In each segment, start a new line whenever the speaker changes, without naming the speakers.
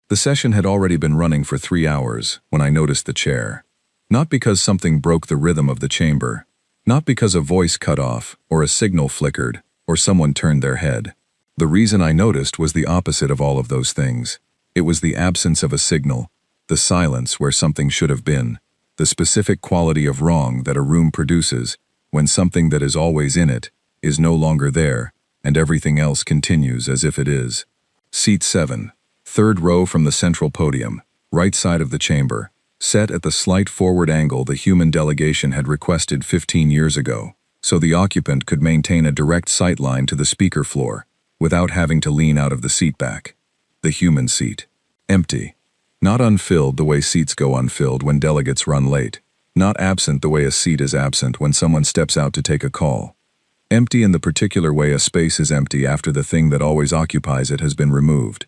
The session had already been running for 3 hours when I noticed the chair. Not because something broke the rhythm of the chamber, not because a voice cut off, or a signal flickered, or someone turned their head. The reason I noticed was the opposite of all of those things. It was the absence of a signal, the silence where something should have been, the specific quality of wrong that a room produces when something that is always in it is no longer there, and everything else continues as if it is. Seat 7, third row from the central podium, right side of the chamber, set at the slight forward angle the human delegation had requested 15 years ago, so the occupant could maintain a direct sight line to the speaker floor without having to lean out of the seat back. The human seat. Empty. Not unfilled the way seats go unfilled when delegates run late. Not absent the way a seat is absent when someone steps out to take a call. Empty in the particular way a space is empty after the thing that always occupies it has been removed.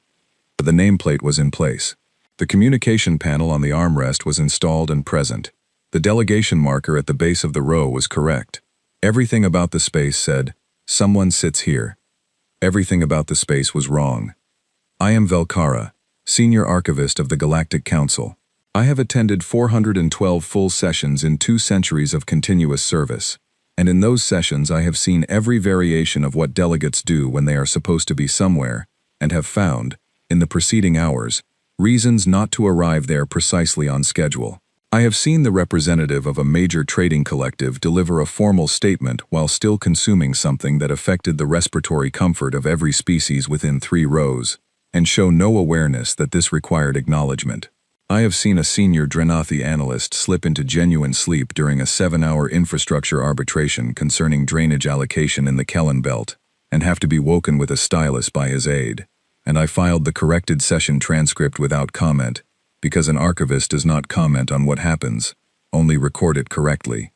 The nameplate was in place. The communication panel on the armrest was installed and present. The delegation marker at the base of the row was correct. Everything about the space said, "Someone sits here." Everything about the space was wrong. I am Velkara, Senior Archivist of the Galactic Council. I have attended 412 full sessions in 2 centuries of continuous service, and in those sessions I have seen every variation of what delegates do when they are supposed to be somewhere, and have found, in the preceding hours, reasons not to arrive there precisely on schedule. I have seen the representative of a major trading collective deliver a formal statement while still consuming something that affected the respiratory comfort of every species within 3 rows, and show no awareness that this required acknowledgement. I have seen a senior Drenathi analyst slip into genuine sleep during a 7-hour infrastructure arbitration concerning drainage allocation in the Kellen Belt, and have to be woken with a stylus by his aide. And I filed the corrected session transcript without comment, because an archivist does not comment on what happens, only record it correctly.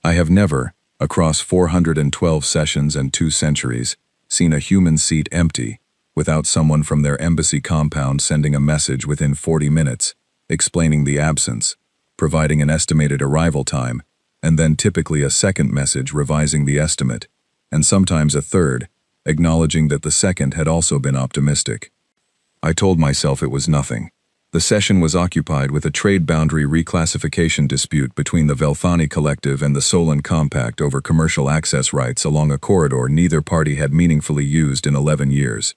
I have never, across 412 sessions and 2 centuries, seen a human seat empty, without someone from their embassy compound sending a message within 40 minutes, explaining the absence, providing an estimated arrival time, and then typically a second message revising the estimate, and sometimes a third, acknowledging that the second had also been optimistic. I told myself it was nothing. The session was occupied with a trade boundary reclassification dispute between the Velthani Collective and the Solon Compact over commercial access rights along a corridor neither party had meaningfully used in 11 years,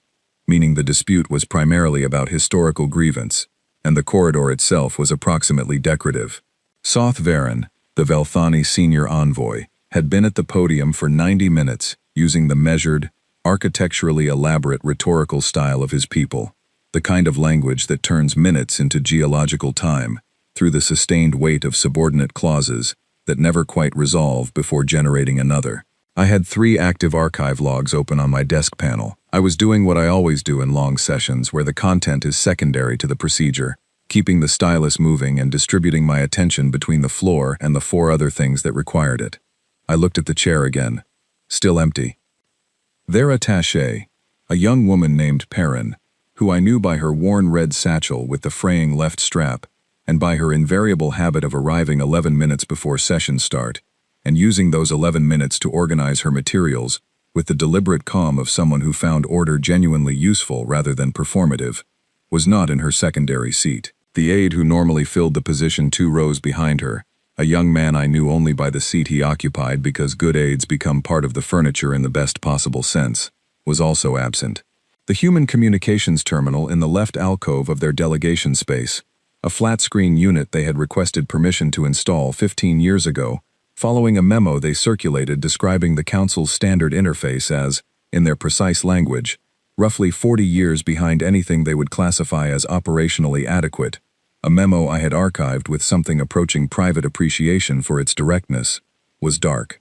meaning the dispute was primarily about historical grievance, and the corridor itself was approximately decorative. Soth Varen, the Velthani senior envoy, had been at the podium for 90 minutes, using the measured, architecturally elaborate rhetorical style of his people, the kind of language that turns minutes into geological time, through the sustained weight of subordinate clauses that never quite resolve before generating another. I had 3 active archive logs open on my desk panel. I was doing what I always do in long sessions where the content is secondary to the procedure, keeping the stylus moving and distributing my attention between the floor and the 4 other things that required it. I looked at the chair again. Still empty. Their attaché, a young woman named Perrin, who I knew by her worn red satchel with the fraying left strap, and by her invariable habit of arriving 11 minutes before session start, and using those 11 minutes to organize her materials with the deliberate calm of someone who found order genuinely useful rather than performative, was not in her secondary seat. The aide who normally filled the position 2 rows behind her, a young man I knew only by the seat he occupied because good aides become part of the furniture in the best possible sense, was also absent. The human communications terminal in the left alcove of their delegation space, a flat-screen unit they had requested permission to install 15 years ago, following a memo they circulated describing the Council's standard interface as, in their precise language, roughly 40 years behind anything they would classify as operationally adequate, a memo I had archived with something approaching private appreciation for its directness, was dark.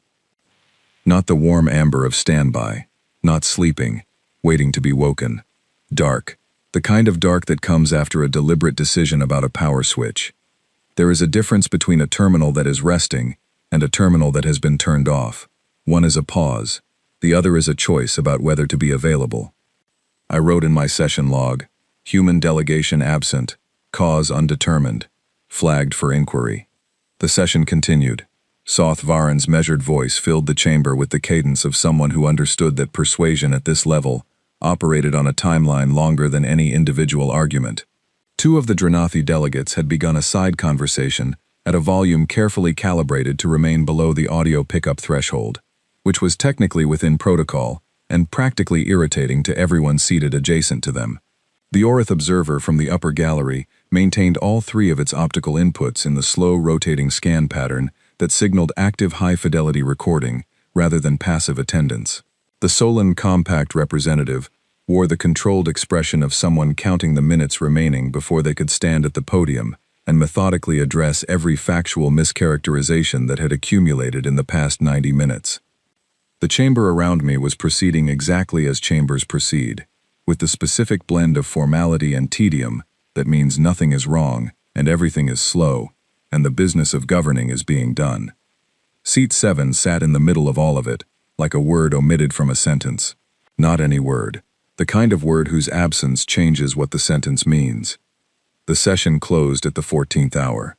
Not the warm amber of standby, not sleeping, waiting to be woken. Dark, the kind of dark that comes after a deliberate decision about a power switch. There is a difference between a terminal that is resting and a terminal that has been turned off. One is a pause, the other is a choice about whether to be available. I wrote in my session log, human delegation absent, cause undetermined, flagged for inquiry. The session continued. Soth Varen's measured voice filled the chamber with the cadence of someone who understood that persuasion at this level operated on a timeline longer than any individual argument. Two of the Dranathi delegates had begun a side conversation at a volume carefully calibrated to remain below the audio pickup threshold, which was technically within protocol and practically irritating to everyone seated adjacent to them. The Orith observer from the upper gallery maintained all three of its optical inputs in the slow rotating scan pattern that signaled active high-fidelity recording rather than passive attendance. The Solon compact representative wore the controlled expression of someone counting the minutes remaining before they could stand at the podium and methodically address every factual mischaracterization that had accumulated in the past 90 minutes. The chamber around me was proceeding exactly as chambers proceed, with the specific blend of formality and tedium that means nothing is wrong and everything is slow, and the business of governing is being done. Seat 7 sat in the middle of all of it, like a word omitted from a sentence. Not any word. The kind of word whose absence changes what the sentence means. The session closed at the 14th hour.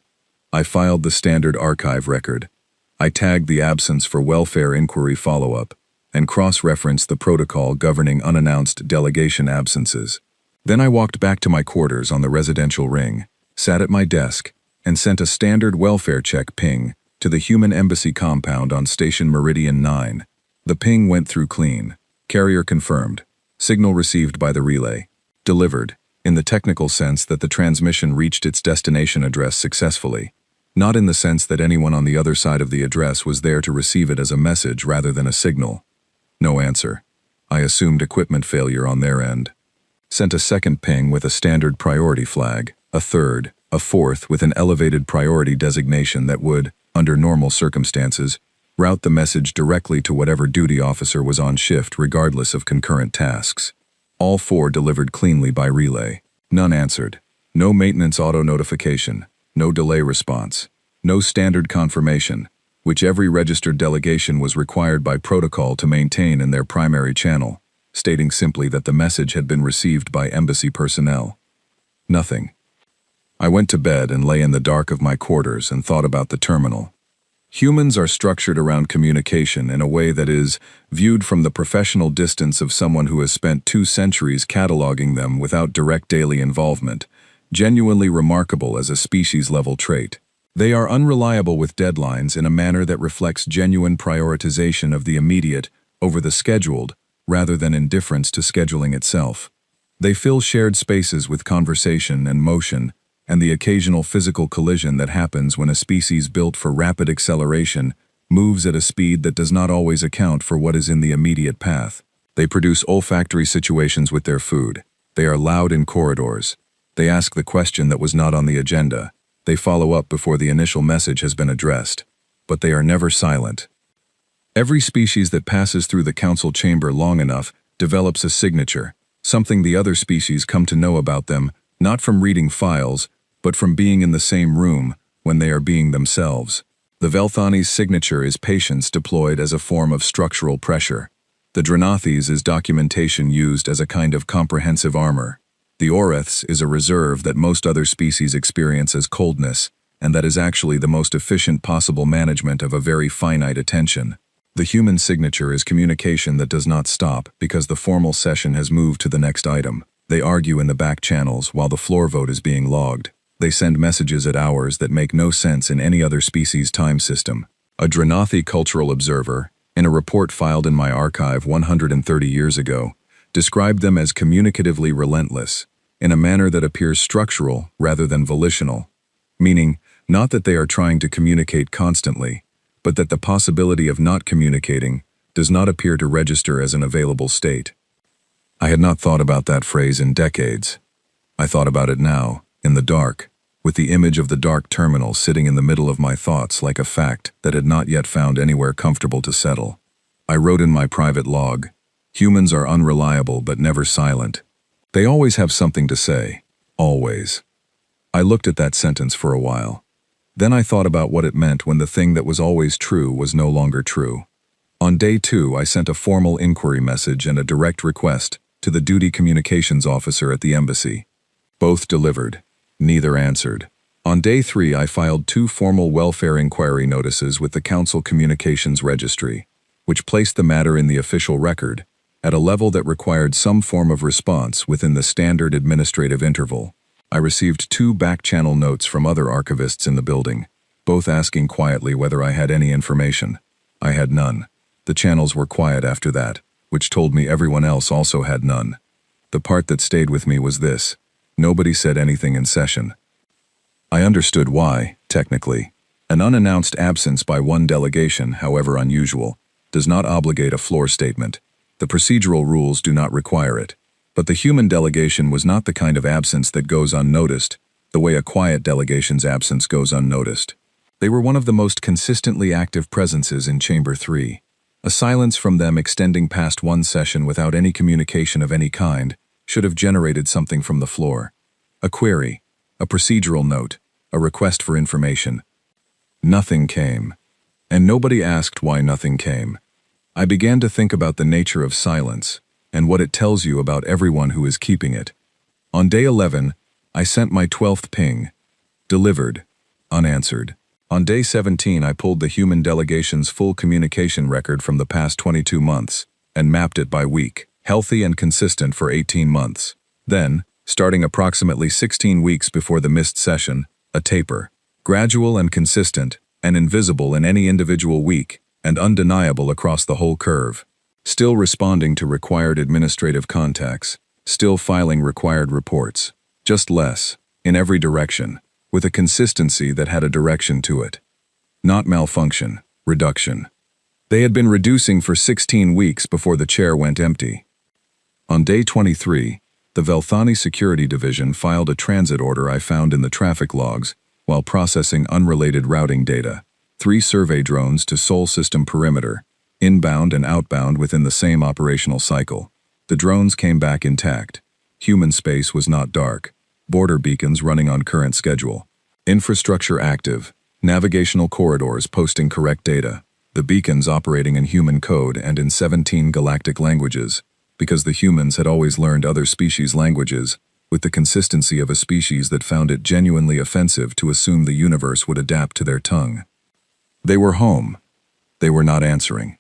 I filed the standard archive record. I tagged the absence for welfare inquiry follow-up and cross-referenced the protocol governing unannounced delegation absences. Then I walked back to my quarters on the residential ring, sat at my desk, and sent a standard welfare check ping to the Human Embassy compound on Station Meridian 9. The ping went through clean. Carrier confirmed. Signal received by the relay. Delivered, in the technical sense that the transmission reached its destination address successfully, not in the sense that anyone on the other side of the address was there to receive it as a message rather than a signal. No answer. I assumed equipment failure on their end. Sent a second ping with a standard priority flag, a third, a fourth with an elevated priority designation that would, under normal circumstances, route the message directly to whatever duty officer was on shift regardless of concurrent tasks. All four delivered cleanly by relay. None answered. No maintenance auto-notification. No delay response. No standard confirmation, which every registered delegation was required by protocol to maintain in their primary channel, stating simply that the message had been received by embassy personnel. Nothing. I went to bed and lay in the dark of my quarters and thought about the terminal. Humans are structured around communication in a way that is, viewed from the professional distance of someone who has spent 2 centuries cataloging them without direct daily involvement, genuinely remarkable as a species-level trait. They are unreliable with deadlines in a manner that reflects genuine prioritization of the immediate over the scheduled, rather than indifference to scheduling itself. They fill shared spaces with conversation and motion, and the occasional physical collision that happens when a species built for rapid acceleration moves at a speed that does not always account for what is in the immediate path. They produce olfactory situations with their food. They are loud in corridors. They ask the question that was not on the agenda. They follow up before the initial message has been addressed. But they are never silent. Every species that passes through the council chamber long enough develops a signature, something the other species come to know about them, not from reading files, but from being in the same room when they are being themselves. The Velthani's signature is patience deployed as a form of structural pressure. The Dranathi's is documentation used as a kind of comprehensive armor. The Orith's is a reserve that most other species experience as coldness, and that is actually the most efficient possible management of a very finite attention. The human signature is communication that does not stop because the formal session has moved to the next item. They argue in the back channels while the floor vote is being logged. They send messages at hours that make no sense in any other species' time system. A Dranathi cultural observer, in a report filed in my archive 130 years ago, described them as communicatively relentless, in a manner that appears structural rather than volitional, meaning not that they are trying to communicate constantly, but that the possibility of not communicating does not appear to register as an available state. I had not thought about that phrase in decades. I thought about it now, in the dark, with the image of the dark terminal sitting in the middle of my thoughts like a fact that had not yet found anywhere comfortable to settle. I wrote in my private log, "Humans are unreliable but never silent. They always have something to say. Always." I looked at that sentence for a while. Then I thought about what it meant when the thing that was always true was no longer true. On day 2, I sent a formal inquiry message and a direct request to the duty communications officer at the embassy. Both delivered. Neither answered. On day 3, I filed 2 formal welfare inquiry notices with the Council Communications Registry, which placed the matter in the official record, at a level that required some form of response within the standard administrative interval. I received 2 back-channel notes from other archivists in the building, both asking quietly whether I had any information. I had none. The channels were quiet after that, which told me everyone else also had none. The part that stayed with me was this: nobody said anything in session. I understood why, technically. An unannounced absence by one delegation, however unusual, does not obligate a floor statement. The procedural rules do not require it. But the human delegation was not the kind of absence that goes unnoticed, the way a quiet delegation's absence goes unnoticed. They were one of the most consistently active presences in Chamber 3. A silence from them extending past one session without any communication of any kind should have generated something from the floor. A query, a procedural note, a request for information. Nothing came. And nobody asked why nothing came. I began to think about the nature of silence and what it tells you about everyone who is keeping it. On day 11, I sent my 12th ping. Delivered. Unanswered. On day 17, I pulled the human delegation's full communication record from the past 22 months and mapped it by week, healthy and consistent for 18 months. Then, starting approximately 16 weeks before the missed session, a taper. Gradual and consistent, and invisible in any individual week, and undeniable across the whole curve. Still responding to required administrative contacts, still filing required reports. Just less, in every direction, with a consistency that had a direction to it. Not malfunction, reduction. They had been reducing for 16 weeks before the chair went empty. On day 23, the Velthani Security Division filed a transit order I found in the traffic logs while processing unrelated routing data. 3 survey drones to Sol system perimeter, inbound and outbound within the same operational cycle. The drones came back intact. Human space was not dark. Border beacons running on current schedule. Infrastructure active. Navigational corridors posting correct data. The beacons operating in human code and in 17 galactic languages, because the humans had always learned other species' languages, with the consistency of a species that found it genuinely offensive to assume the universe would adapt to their tongue. They were home. They were not answering.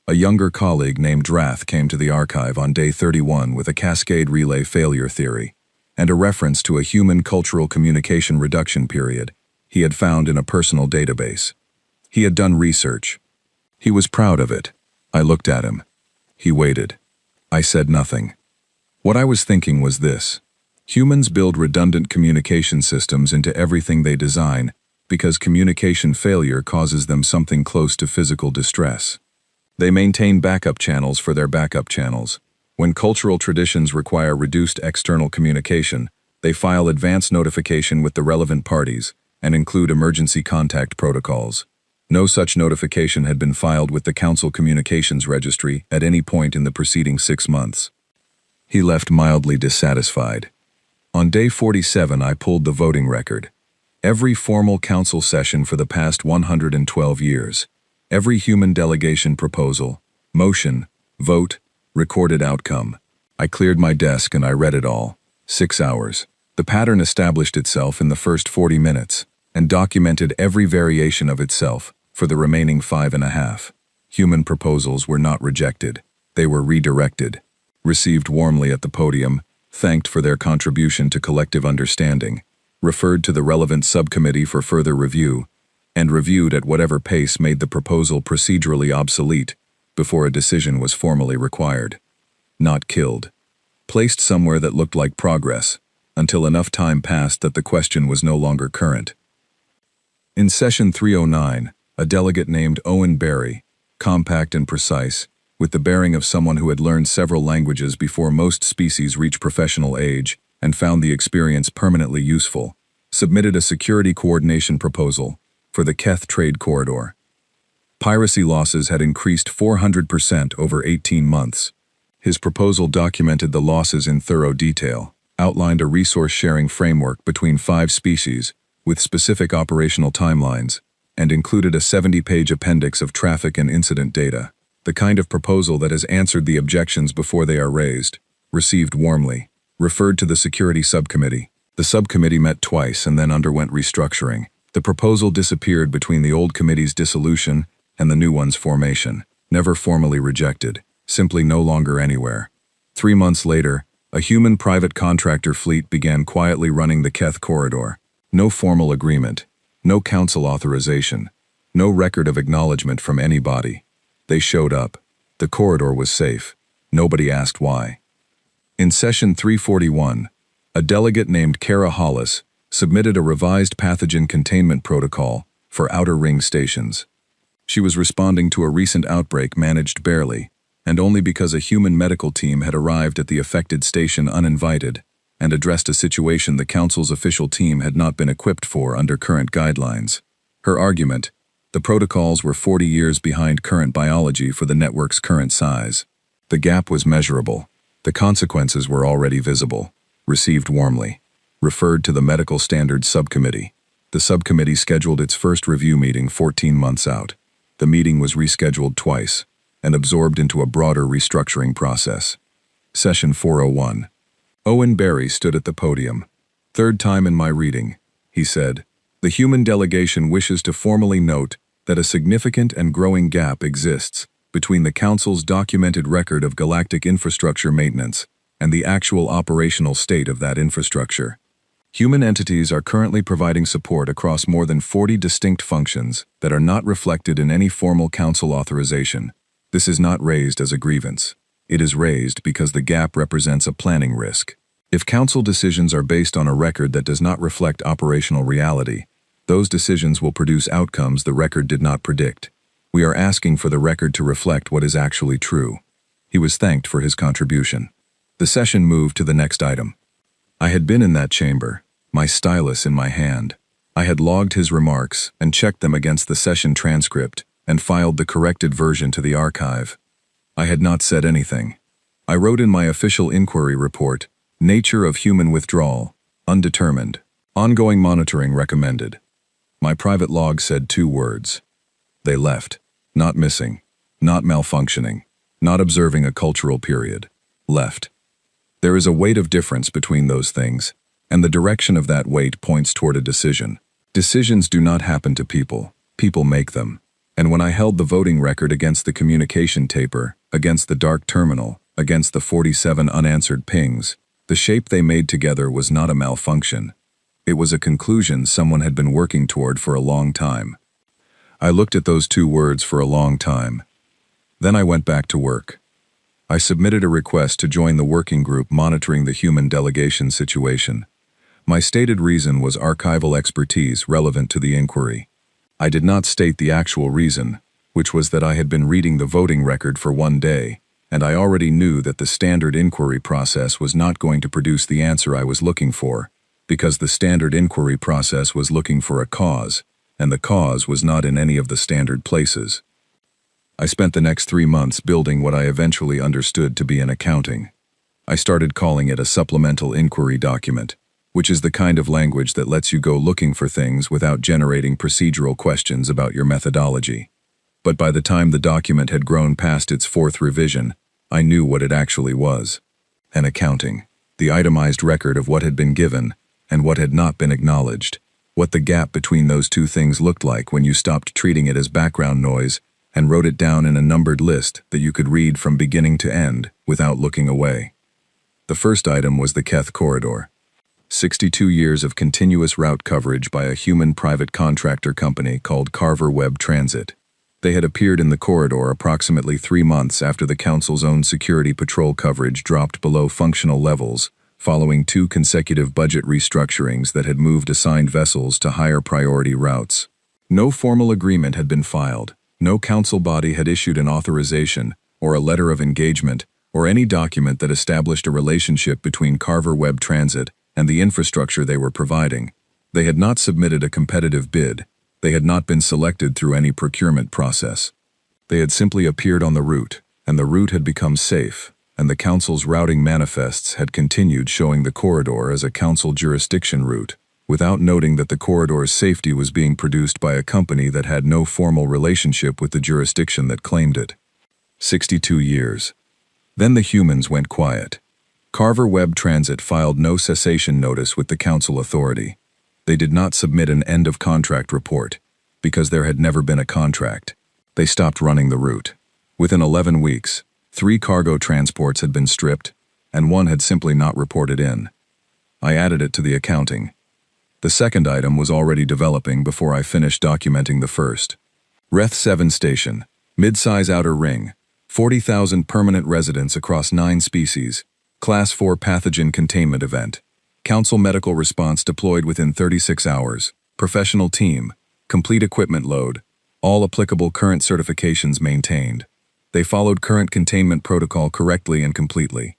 A younger colleague named Drath came to the archive on day 31 with a cascade relay failure theory and a reference to a human cultural communication reduction period he had found in a personal database. He had done research. He was proud of it. I looked at him. He waited. I said nothing. What I was thinking was this: humans build redundant communication systems into everything they design because communication failure causes them something close to physical distress. They maintain backup channels for their backup channels. When cultural traditions require reduced external communication, they file advance notification with the relevant parties and include emergency contact protocols. No such notification had been filed with the Council Communications Registry at any point in the preceding 6 months. He left mildly dissatisfied. On day 47, I pulled the voting record. Every formal council session for the past 112 years. Every human delegation proposal, motion, vote, recorded outcome. I cleared my desk and I read it all. 6 hours. The pattern established itself in the first 40 minutes and documented every variation of itself for the remaining 5.5. Human proposals were not rejected. They were redirected, received warmly at the podium, thanked for their contribution to collective understanding, referred to the relevant subcommittee for further review, and reviewed at whatever pace made the proposal procedurally obsolete before a decision was formally required. Not killed. Placed somewhere that looked like progress, until enough time passed that the question was no longer current. In session 309, a delegate named Owen Barry, compact and precise, with the bearing of someone who had learned several languages before most species reach professional age and found the experience permanently useful, submitted a security coordination proposal for the Keth Trade Corridor. Piracy losses had increased 400% over 18 months. His proposal documented the losses in thorough detail, outlined a resource-sharing framework between 5 species with specific operational timelines, and included a 70-page appendix of traffic and incident data, the kind of proposal that has answered the objections before they are raised, received warmly, referred to the security subcommittee. The subcommittee met twice and then underwent restructuring. The proposal disappeared between the old committee's dissolution and the new one's formation, never formally rejected, simply no longer anywhere. 3 months later, A human private contractor fleet began quietly running the Keth corridor. No formal agreement, no council authorization, no record of acknowledgement from anybody. They showed up. The corridor was safe. Nobody asked why. In session 341, a delegate named Kara Hollis submitted a revised pathogen containment protocol for outer ring stations. She was responding to a recent outbreak managed barely, and only because a human medical team had arrived at the affected station uninvited and addressed a situation the council's official team had not been equipped for under current guidelines. Her argument: the protocols were 40 years behind current biology for the network's current size. The gap was measurable. The consequences were already visible. Received warmly. Referred to the Medical Standards Subcommittee. The subcommittee scheduled its first review meeting 14 months out. The meeting was rescheduled twice and absorbed into a broader restructuring process. Session 401. Owen Barry stood at the podium. "Third time in my reading," he said. "The human delegation wishes to formally note that a significant and growing gap exists between the Council's documented record of galactic infrastructure maintenance and the actual operational state of that infrastructure. Human entities are currently providing support across more than 40 distinct functions that are not reflected in any formal Council authorization. This is not raised as a grievance. It is raised because the gap represents a planning risk. If Council decisions are based on a record that does not reflect operational reality, those decisions will produce outcomes the record did not predict. We are asking for the record to reflect what is actually true." He was thanked for his contribution. The session moved to the next item. I had been in that chamber, my stylus in my hand. I had logged his remarks and checked them against the session transcript and filed the corrected version to the archive. I had not said anything. I wrote in my official inquiry report, "Nature of human withdrawal, undetermined. Ongoing monitoring recommended." My private log said 2 words. They left. Not missing. Not malfunctioning. Not observing a cultural period. Left. There is a weight of difference between those things, and the direction of that weight points toward a decision. Decisions do not happen to people. People make them. And when I held the voting record against the communication taper, against the dark terminal, against the 47 unanswered pings, the shape they made together was not a malfunction. It was a conclusion someone had been working toward for a long time. I looked at those 2 words for a long time. Then I went back to work. I submitted a request to join the working group monitoring the human delegation situation. My stated reason was archival expertise relevant to the inquiry. I did not state the actual reason, which was that I had been reading the voting record for 1 day, and I already knew that the standard inquiry process was not going to produce the answer I was looking for, because the standard inquiry process was looking for a cause, and the cause was not in any of the standard places. I spent the next 3 months building what I eventually understood to be an accounting. I started calling it a supplemental inquiry document, which is the kind of language that lets you go looking for things without generating procedural questions about your methodology. But by the time the document had grown past its 4th revision, I knew what it actually was. An accounting. The itemized record of what had been given and what had not been acknowledged. What the gap between those 2 things looked like when you stopped treating it as background noise and wrote it down in a numbered list that you could read from beginning to end without looking away. The first item was the Keth corridor. 62 years of continuous route coverage by a human private contractor company called Carver Web Transit. They had appeared in the corridor approximately 3 months after the Council's own security patrol coverage dropped below functional levels, following 2 consecutive budget restructurings that had moved assigned vessels to higher priority routes. No formal agreement had been filed. No council body had issued an authorization, or a letter of engagement, or any document that established a relationship between Carver Web Transit and the infrastructure they were providing. They had not submitted a competitive bid. They had not been selected through any procurement process. They had simply appeared on the route, and the route had become safe, and the council's routing manifests had continued showing the corridor as a council jurisdiction route, without noting that the corridor's safety was being produced by a company that had no formal relationship with the jurisdiction that claimed it. 62 years. Then the humans went quiet. Carver Web Transit filed no cessation notice with the council authority. They did not submit an end-of-contract report, because there had never been a contract. They stopped running the route. Within 11 weeks, 3 cargo transports had been stripped, and one had simply not reported in. I added it to the accounting. The second item was already developing before I finished documenting the first. RETH-7 Station, mid-size outer ring, 40,000 permanent residents across 9 species, Class 4 pathogen containment event. Council medical response deployed within 36 hours. Professional team, complete equipment load, all applicable current certifications maintained. They followed current containment protocol correctly and completely.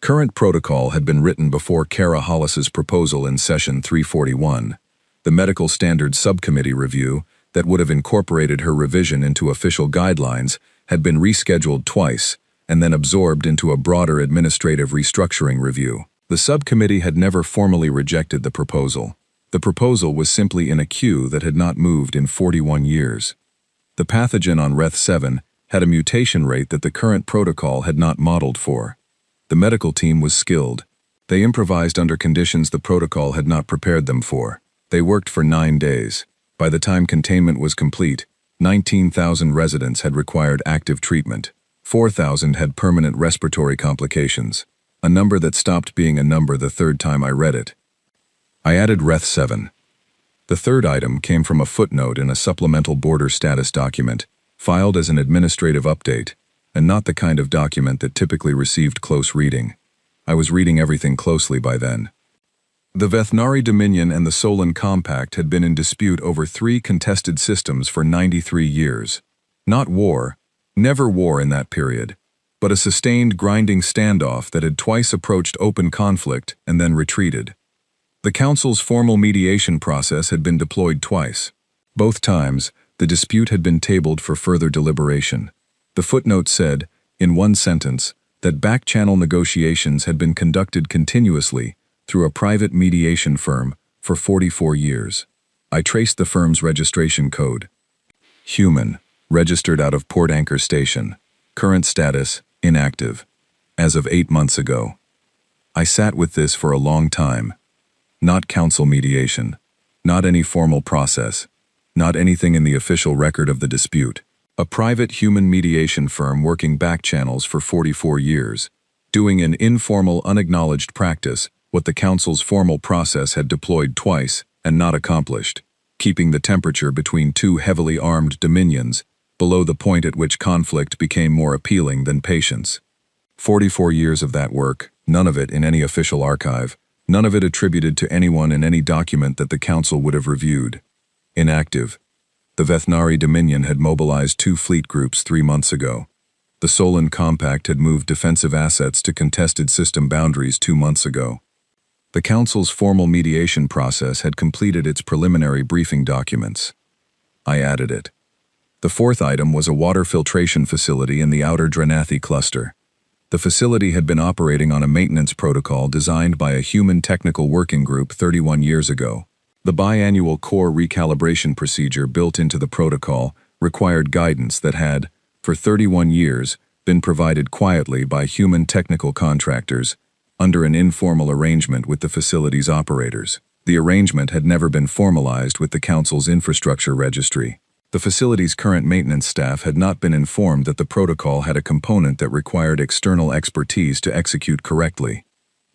Current protocol had been written before Kara Hollis's proposal in session 341. The Medical Standards Subcommittee review that would have incorporated her revision into official guidelines had been rescheduled twice and then absorbed into a broader administrative restructuring review. The subcommittee had never formally rejected the proposal. The proposal was simply in a queue that had not moved in 41 years. The pathogen on RETH-7 had a mutation rate that the current protocol had not modeled for. The medical team was skilled. They improvised under conditions the protocol had not prepared them for. They worked for 9 days. By the time containment was complete, 19,000 residents had required active treatment. 4,000 had permanent respiratory complications, a number that stopped being a number the third time I read it. I added RETH-7. The third item came from a footnote in a supplemental border status document, filed as an administrative update, and not the kind of document that typically received close reading. I was reading everything closely by then. The Vethnari Dominion and the Solon Compact had been in dispute over 3 contested systems for 93 years. Not war, never war in that period, but a sustained grinding standoff that had twice approached open conflict and then retreated. The Council's formal mediation process had been deployed twice. Both times, the dispute had been tabled for further deliberation. The footnote said, in one sentence, that back-channel negotiations had been conducted continuously through a private mediation firm for 44 years. I traced the firm's registration code. Human, registered out of Port Anchor Station. Current status, inactive. As of 8 months ago. I sat with this for a long time. Not council mediation. Not any formal process. Not anything in the official record of the dispute. A private human mediation firm working back channels for 44 years. Doing an informal, unacknowledged practice, what the council's formal process had deployed twice and not accomplished. Keeping the temperature between 2 heavily armed dominions below the point at which conflict became more appealing than patience. 44 years of that work, none of it in any official archive, none of it attributed to anyone in any document that the council would have reviewed. Inactive. The Vethnari Dominion had mobilized 2 fleet groups 3 months ago. The Solon Compact had moved defensive assets to contested system boundaries 2 months ago. The council's formal mediation process had completed its preliminary briefing documents. I added it. The fourth item was a water filtration facility in the outer Drenathi cluster. The facility had been operating on a maintenance protocol designed by a human technical working group 31 years ago. The biannual core recalibration procedure built into the protocol required guidance that had, for 31 years, been provided quietly by human technical contractors under an informal arrangement with the facility's operators. The arrangement had never been formalized with the council's infrastructure registry. The facility's current maintenance staff had not been informed that the protocol had a component that required external expertise to execute correctly.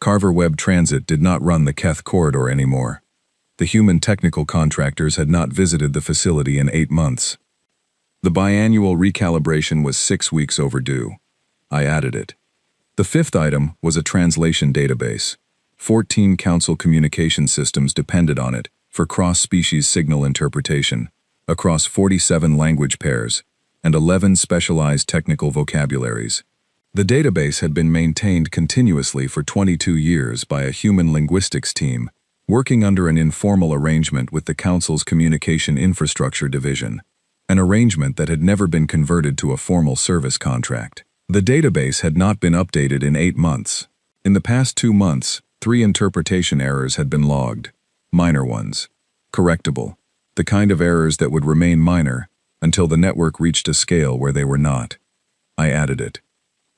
Carver Web Transit did not run the Keth corridor anymore. The human technical contractors had not visited the facility in 8 months. The biannual recalibration was 6 weeks overdue. I added it. The fifth item was a translation database. 14 council communication systems depended on it for cross-species signal interpretation, across 47 language pairs, and 11 specialized technical vocabularies. The database had been maintained continuously for 22 years by a human linguistics team, working under an informal arrangement with the Council's Communication Infrastructure Division, an arrangement that had never been converted to a formal service contract. The database had not been updated in 8 months. In the past 2 months, 3 interpretation errors had been logged. Minor ones. Correctable. The kind of errors that would remain minor until the network reached a scale where they were not. I added it.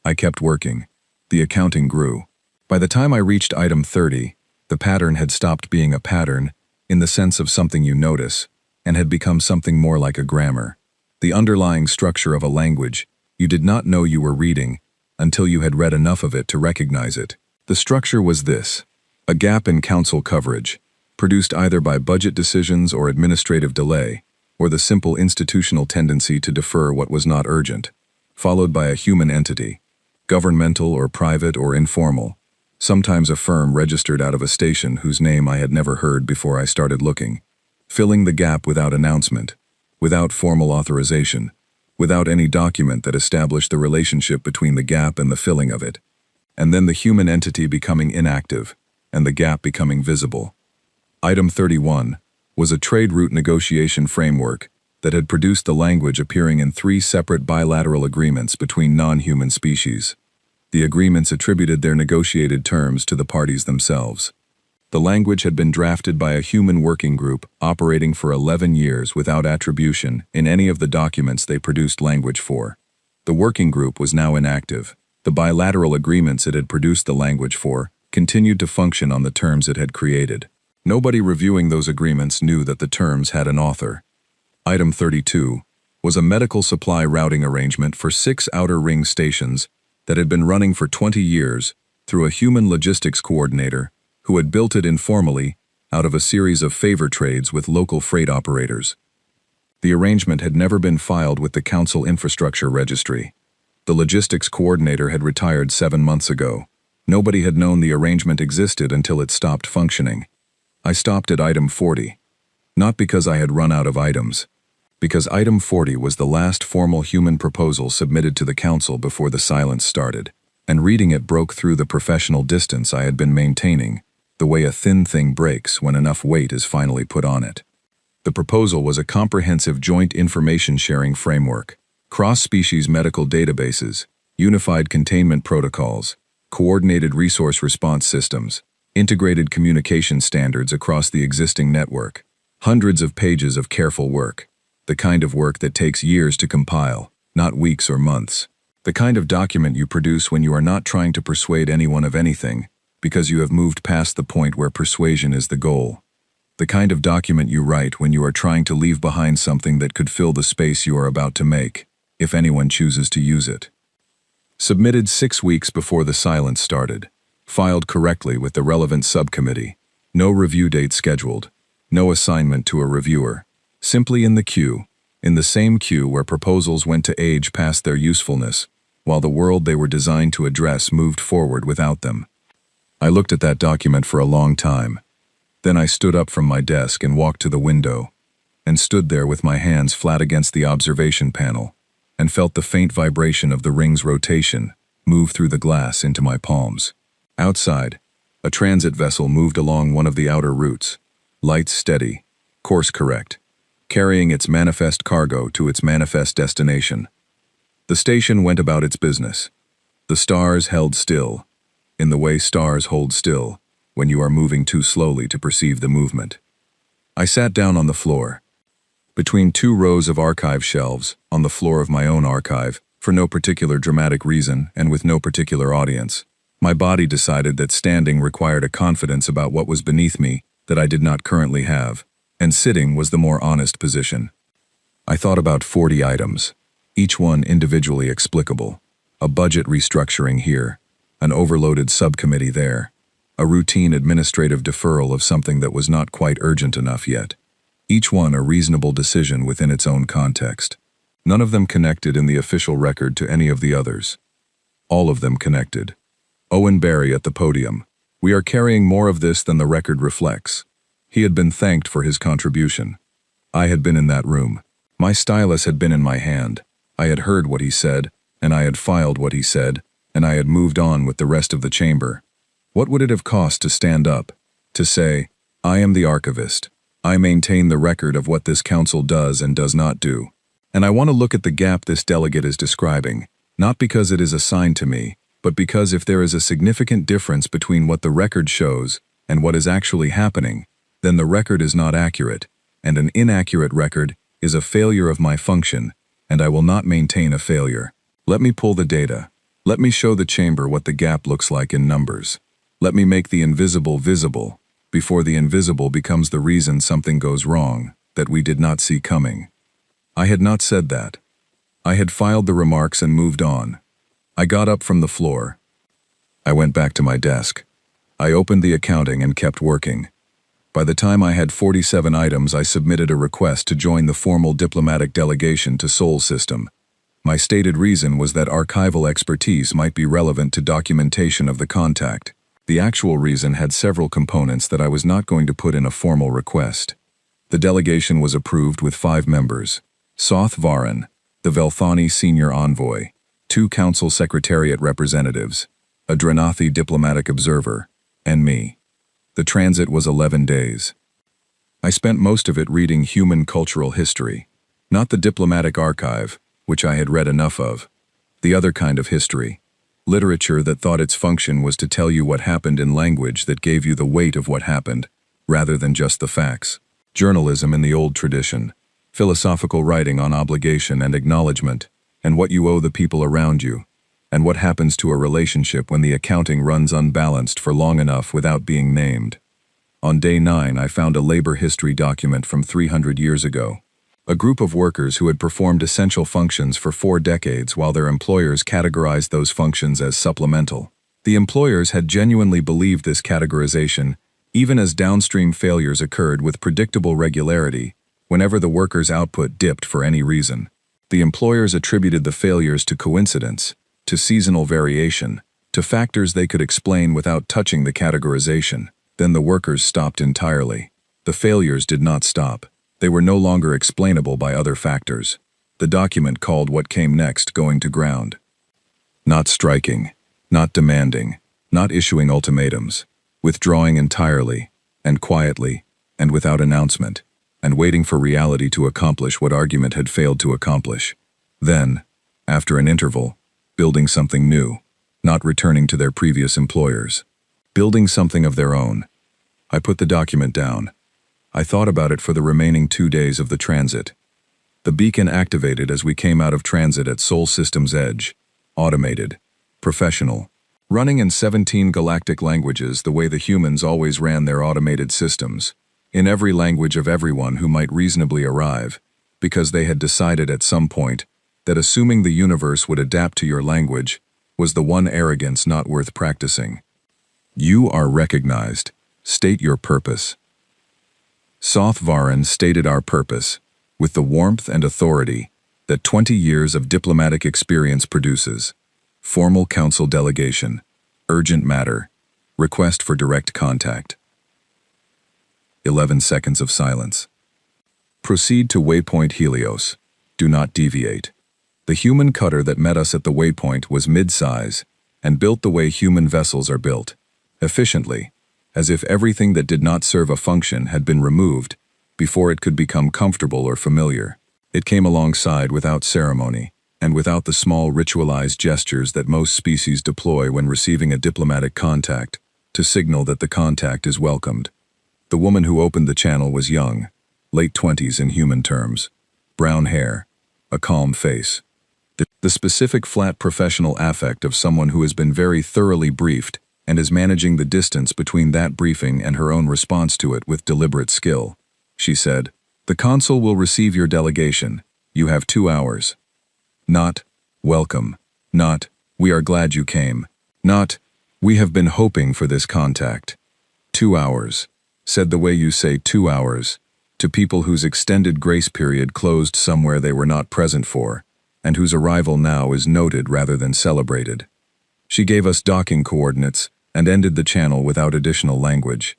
I kept working. The accounting grew. By the time I reached item 30, the pattern had stopped being a pattern in the sense of something you notice and had become something more like a grammar. The underlying structure of a language you did not know you were reading until you had read enough of it to recognize it. The structure was this: a gap in council coverage, produced either by budget decisions or administrative delay, or the simple institutional tendency to defer what was not urgent, followed by a human entity, governmental or private or informal, sometimes a firm registered out of a station whose name I had never heard before I started looking, filling the gap without announcement, without formal authorization, without any document that established the relationship between the gap and the filling of it, and then the human entity becoming inactive, and the gap becoming visible. Item 31 was a trade route negotiation framework that had produced the language appearing in 3 separate bilateral agreements between non-human species. The agreements attributed their negotiated terms to the parties themselves. The language had been drafted by a human working group operating for 11 years without attribution in any of the documents they produced language for. The working group was now inactive. The bilateral agreements it had produced the language for continued to function on the terms it had created. Nobody reviewing those agreements knew that the terms had an author. Item 32 was a medical supply routing arrangement for 6 outer ring stations that had been running for 20 years through a human logistics coordinator who had built it informally out of a series of favor trades with local freight operators. The arrangement had never been filed with the Council Infrastructure Registry. The logistics coordinator had retired 7 months ago. Nobody had known the arrangement existed until it stopped functioning. I stopped at item 40. Not because I had run out of items, because item 40 was the last formal human proposal submitted to the council before the silence started, and reading it broke through the professional distance I had been maintaining, the way a thin thing breaks when enough weight is finally put on it. The proposal was a comprehensive joint information sharing framework, cross-species medical databases, unified containment protocols, coordinated resource response systems, integrated communication standards across the existing network, hundreds of pages of careful work, the kind of work that takes years to compile, not weeks or months, the kind of document you produce when you are not trying to persuade anyone of anything, because you have moved past the point where persuasion is the goal, the kind of document you write when you are trying to leave behind something that could fill the space you are about to make, if anyone chooses to use it. Submitted 6 weeks before the silence started. Filed correctly with the relevant subcommittee, no review date scheduled, no assignment to a reviewer, simply in the queue, in the same queue where proposals went to age past their usefulness, while the world they were designed to address moved forward without them. I looked at that document for a long time. Then I stood up from my desk and walked to the window, and stood there with my hands flat against the observation panel, and felt the faint vibration of the ring's rotation move through the glass into my palms. Outside, a transit vessel moved along one of the outer routes, lights steady, course correct, carrying its manifest cargo to its manifest destination. The station went about its business. The stars held still, in the way stars hold still when you are moving too slowly to perceive the movement. I sat down on the floor, between 2 rows of archive shelves, on the floor of my own archive, for no particular dramatic reason and with no particular audience. My body decided that standing required a confidence about what was beneath me that I did not currently have, and sitting was the more honest position. I thought about 40 items, each one individually explicable. A budget restructuring here, an overloaded subcommittee there, a routine administrative deferral of something that was not quite urgent enough yet. Each one a reasonable decision within its own context. None of them connected in the official record to any of the others. All of them connected. Owen Barry at the podium. We are carrying more of this than the record reflects. He had been thanked for his contribution. I had been in that room. My stylus had been in my hand. I had heard what he said, and I had filed what he said, and I had moved on with the rest of the chamber. What would it have cost to stand up, to say, I am the archivist. I maintain the record of what this council does and does not do. And I want to look at the gap this delegate is describing, not because it is assigned to me, but because if there is a significant difference between what the record shows and what is actually happening, then the record is not accurate, and an inaccurate record is a failure of my function, and I will not maintain a failure. Let me pull the data. Let me show the chamber what the gap looks like in numbers. Let me make the invisible visible, before the invisible becomes the reason something goes wrong, that we did not see coming. I had not said that. I had filed the remarks and moved on. I got up from the floor. I went back to my desk. I opened the accounting and kept working. By the time I had 47 items, I submitted a request to join the formal diplomatic delegation to Sol System. My stated reason was that archival expertise might be relevant to documentation of the contact. The actual reason had several components that I was not going to put in a formal request. The delegation was approved with 5 members: Soth Varan, the Velthani Senior Envoy, 2 Council Secretariat representatives, a Drenathi diplomatic observer, and me. The transit was 11 days. I spent most of it reading human cultural history, not the diplomatic archive, which I had read enough of, the other kind of history, literature that thought its function was to tell you what happened in language that gave you the weight of what happened, rather than just the facts. Journalism in the old tradition, philosophical writing on obligation and acknowledgement, and what you owe the people around you, and what happens to a relationship when the accounting runs unbalanced for long enough without being named. On day 9, I found a labor history document from 300 years ago. A group of workers who had performed essential functions for 4 decades while their employers categorized those functions as supplemental. The employers had genuinely believed this categorization, even as downstream failures occurred with predictable regularity whenever the workers' output dipped for any reason. The employers attributed the failures to coincidence, to seasonal variation, to factors they could explain without touching the categorization. Then the workers stopped entirely. The failures did not stop. They were no longer explainable by other factors. The document called what came next going to ground. Not striking, not demanding, not issuing ultimatums, withdrawing entirely, and quietly, and without announcement, and waiting for reality to accomplish what argument had failed to accomplish. Then, after an interval, building something new, not returning to their previous employers. Building something of their own. I put the document down. I thought about it for the remaining 2 days of the transit. The beacon activated as we came out of transit at Sol System's edge. Automated. Professional. Running in 17 galactic languages the way the humans always ran their automated systems. In every language of everyone who might reasonably arrive, because they had decided at some point that assuming the universe would adapt to your language was the one arrogance not worth practicing. You are recognized. State your purpose. Soth Varan stated our purpose, with the warmth and authority that 20 years of diplomatic experience produces. Formal council delegation. Urgent matter. Request for direct contact. 11 seconds of silence. Proceed to waypoint Helios. Do not deviate. The human cutter that met us at the waypoint was mid-size and built the way human vessels are built, efficiently, as if everything that did not serve a function had been removed before it could become comfortable or familiar. It came alongside without ceremony, and without the small ritualized gestures that most species deploy when receiving a diplomatic contact, to signal that the contact is welcomed. The woman who opened the channel was young, late 20s in human terms, brown hair, a calm face. The specific flat professional affect of someone who has been very thoroughly briefed and is managing the distance between that briefing and her own response to it with deliberate skill. She said, "The consul will receive your delegation. You have 2 hours. Not, welcome. Not, we are glad you came. Not, we have been hoping for this contact. 2 hours. Said the way you say 2 hours, to people whose extended grace period closed somewhere they were not present for, and whose arrival now is noted rather than celebrated." She gave us docking coordinates and ended the channel without additional language.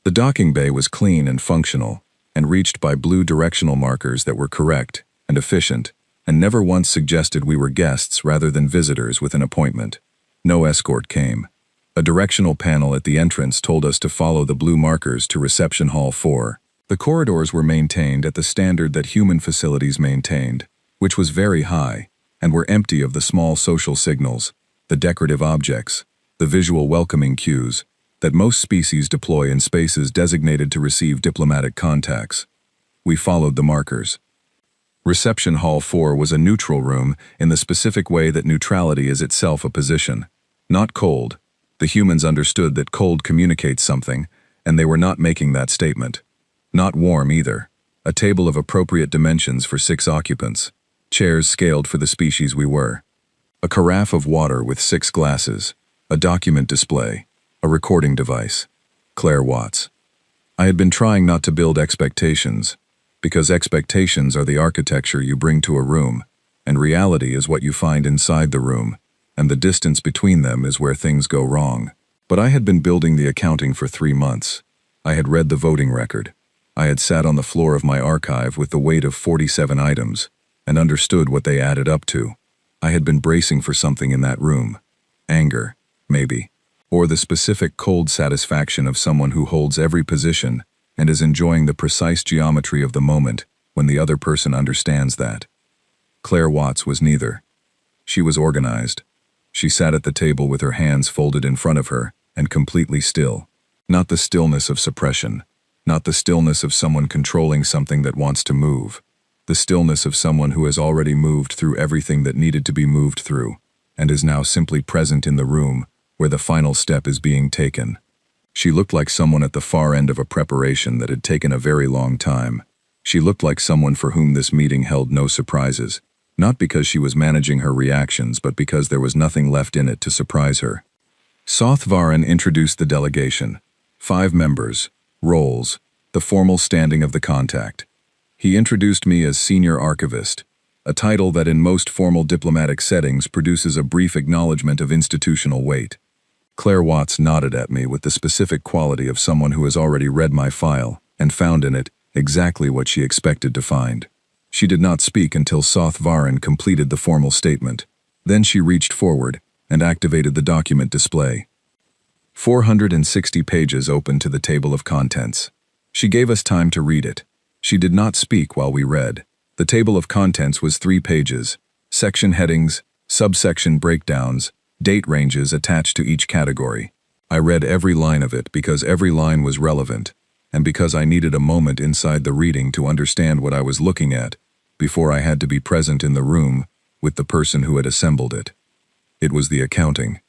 The docking bay was clean and functional, and reached by blue directional markers that were correct and efficient, and never once suggested we were guests rather than visitors with an appointment. No escort came. A directional panel at the entrance told us to follow the blue markers to Reception Hall 4. The corridors were maintained at the standard that human facilities maintained, which was very high, and were empty of the small social signals, the decorative objects, the visual welcoming cues that most species deploy in spaces designated to receive diplomatic contacts. We followed the markers. Reception Hall 4 was a neutral room in the specific way that neutrality is itself a position. Not cold. The humans understood that cold communicates something, and they were not making that statement. Not warm either. A table of appropriate dimensions for 6 occupants. Chairs scaled for the species we were. A carafe of water with 6 glasses. A document display. A recording device. Claire Watts. I had been trying not to build expectations, because expectations are the architecture you bring to a room, and reality is what you find inside the room, and the distance between them is where things go wrong. But I had been building the accounting for 3 months. I had read the voting record. I had sat on the floor of my archive with the weight of 47 items, and understood what they added up to. I had been bracing for something in that room. Anger, maybe. Or the specific cold satisfaction of someone who holds every position and is enjoying the precise geometry of the moment when the other person understands that. Claire Watts was neither. She was organized. She sat at the table with her hands folded in front of her and completely still. Not the stillness of suppression, not the stillness of someone controlling something that wants to move. The stillness of someone who has already moved through everything that needed to be moved through and is now simply present in the room where the final step is being taken. She looked like someone at the far end of a preparation that had taken a very long time. She looked like someone for whom this meeting held no surprises, not because she was managing her reactions, but because there was nothing left in it to surprise her. Soth Varan introduced the delegation. 5 members, roles, the formal standing of the contact. He introduced me as Senior Archivist, a title that in most formal diplomatic settings produces a brief acknowledgement of institutional weight. Claire Watts nodded at me with the specific quality of someone who has already read my file and found in it exactly what she expected to find. She did not speak until Soth Varan completed the formal statement. Then she reached forward and activated the document display. 460 pages opened to the table of contents. She gave us time to read it. She did not speak while we read. The table of contents was 3 pages, section headings, subsection breakdowns, date ranges attached to each category. I read every line of it because every line was relevant, and because I needed a moment inside the reading to understand what I was looking at before I had to be present in the room with the person who had assembled it. It was the accounting,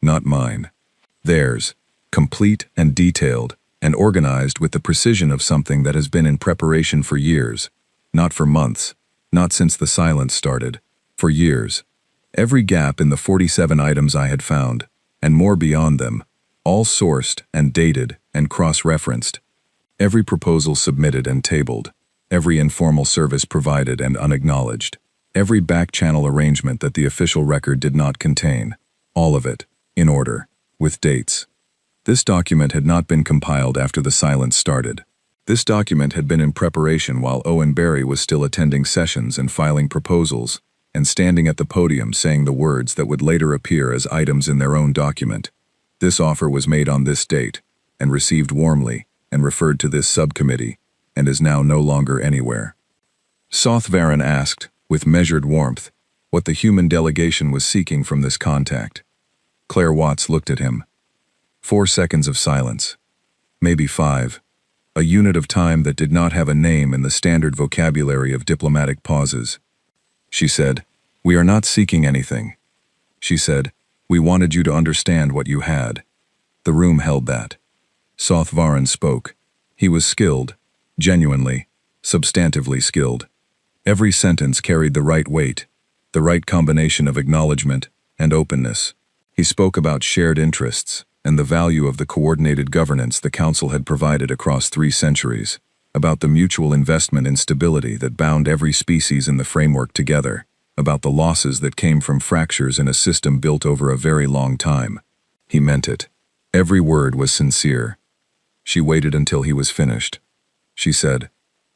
not mine. Theirs, complete and detailed and organized with the precision of something that has been in preparation for years, not for months, not since the silence started, for years. Every gap in the 47 items I had found, and more beyond them, all sourced and dated and cross-referenced. Every proposal submitted and tabled, every informal service provided and unacknowledged, every back-channel arrangement that the official record did not contain, all of it, in order, with dates. This document had not been compiled after the silence started. This document had been in preparation while Owen Barry was still attending sessions and filing proposals, and standing at the podium saying the words that would later appear as items in their own document. This offer was made on this date, and received warmly, and referred to this subcommittee, and is now no longer anywhere. Soth Varan asked, with measured warmth, what the human delegation was seeking from this contact. Claire Watts looked at him. 4 seconds of silence. Maybe 5. A unit of time that did not have a name in the standard vocabulary of diplomatic pauses. She said, "We are not seeking anything." She said, "We wanted you to understand what you had." The room held that. Soth Varan spoke. He was skilled, genuinely, substantively skilled. Every sentence carried the right weight, the right combination of acknowledgement and openness. He spoke about shared interests and the value of the coordinated governance the Council had provided across 3 centuries, about the mutual investment in stability that bound every species in the framework together, about the losses that came from fractures in a system built over a very long time. He meant it. Every word was sincere. She waited until he was finished. She said,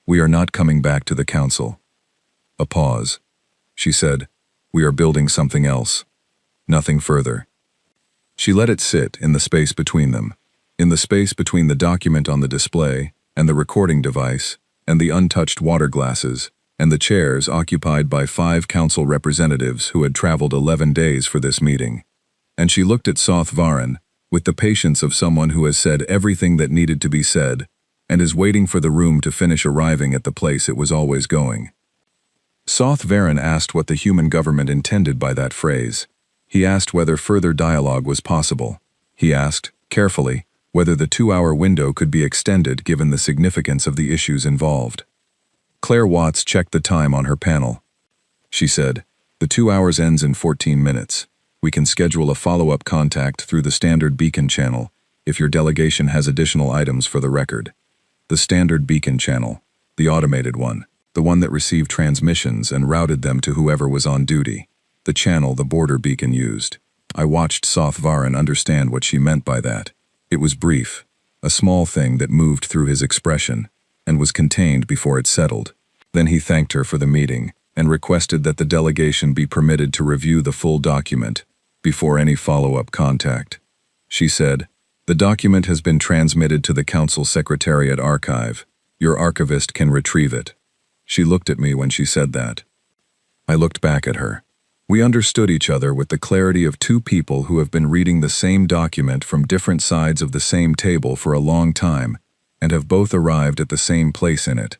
"We are not coming back to the Council." A pause. She said, "We are building something else. Nothing further." She let it sit in the space between them, in the space between the document on the display and the recording device, and the untouched water glasses, and the chairs occupied by 5 council representatives who had traveled 11 days for this meeting. And she looked at Soth Varan with the patience of someone who has said everything that needed to be said, and is waiting for the room to finish arriving at the place it was always going. Soth Varan asked what the human government intended by that phrase. He asked whether further dialogue was possible. He asked, carefully, whether the 2-hour window could be extended given the significance of the issues involved. Claire Watts checked the time on her panel. She said, "The 2 hours ends in 14 minutes. We can schedule a follow-up contact through the standard beacon channel if your delegation has additional items for the record. The standard beacon channel, the automated one, the one that received transmissions and routed them to whoever was on duty. The channel the border beacon used. I watched Sothvaran understand what she meant by that. It was brief, a small thing that moved through his expression, and was contained before it settled. Then he thanked her for the meeting, and requested that the delegation be permitted to review the full document before any follow-up contact. She said, "The document has been transmitted to the Council Secretariat Archive. Your archivist can retrieve it." She looked at me when she said that. I looked back at her. We understood each other with the clarity of two people who have been reading the same document from different sides of the same table for a long time, and have both arrived at the same place in it.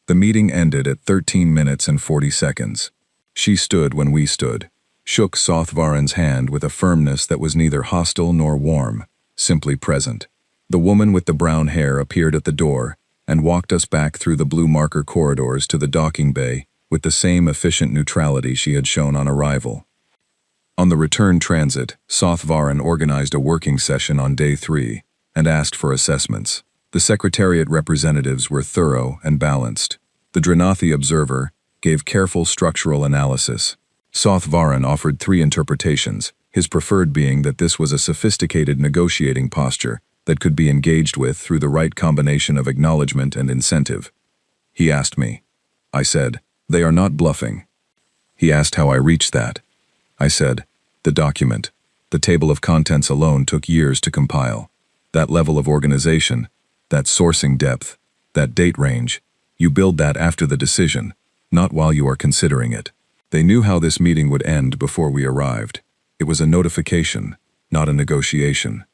The meeting ended at 13 minutes and 40 seconds. She stood when we stood, shook Sothvaran's hand with a firmness that was neither hostile nor warm, simply present. The woman with the brown hair appeared at the door and walked us back through the blue marker corridors to the docking bay with the same efficient neutrality she had shown on arrival. On the return transit, Sothvaran organized a working session on day 3 and asked for assessments. The Secretariat representatives were thorough and balanced. The Dranathi observer gave careful structural analysis. Sothvaran offered 3 interpretations, his preferred being that this was a sophisticated negotiating posture that could be engaged with through the right combination of acknowledgement and incentive. He asked me. I said, "They are not bluffing." He asked how I reached that. I said, "The document. The table of contents alone took years to compile. That level of organization, that sourcing depth, that date range, you build that after the decision, not while you are considering it. They knew how this meeting would end before we arrived. It was a notification, not a negotiation."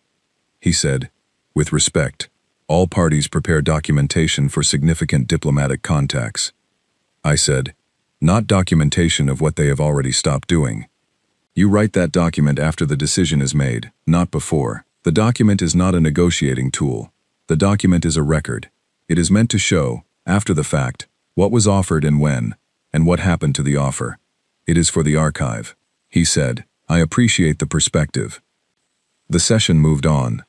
He said, "With respect, all parties prepare documentation for significant diplomatic contacts." I said, "Not documentation of what they have already stopped doing. You write that document after the decision is made, not before. The document is not a negotiating tool. The document is a record. It is meant to show, after the fact, what was offered and when, and what happened to the offer. It is for the archive." He said, "I appreciate the perspective." The session moved on.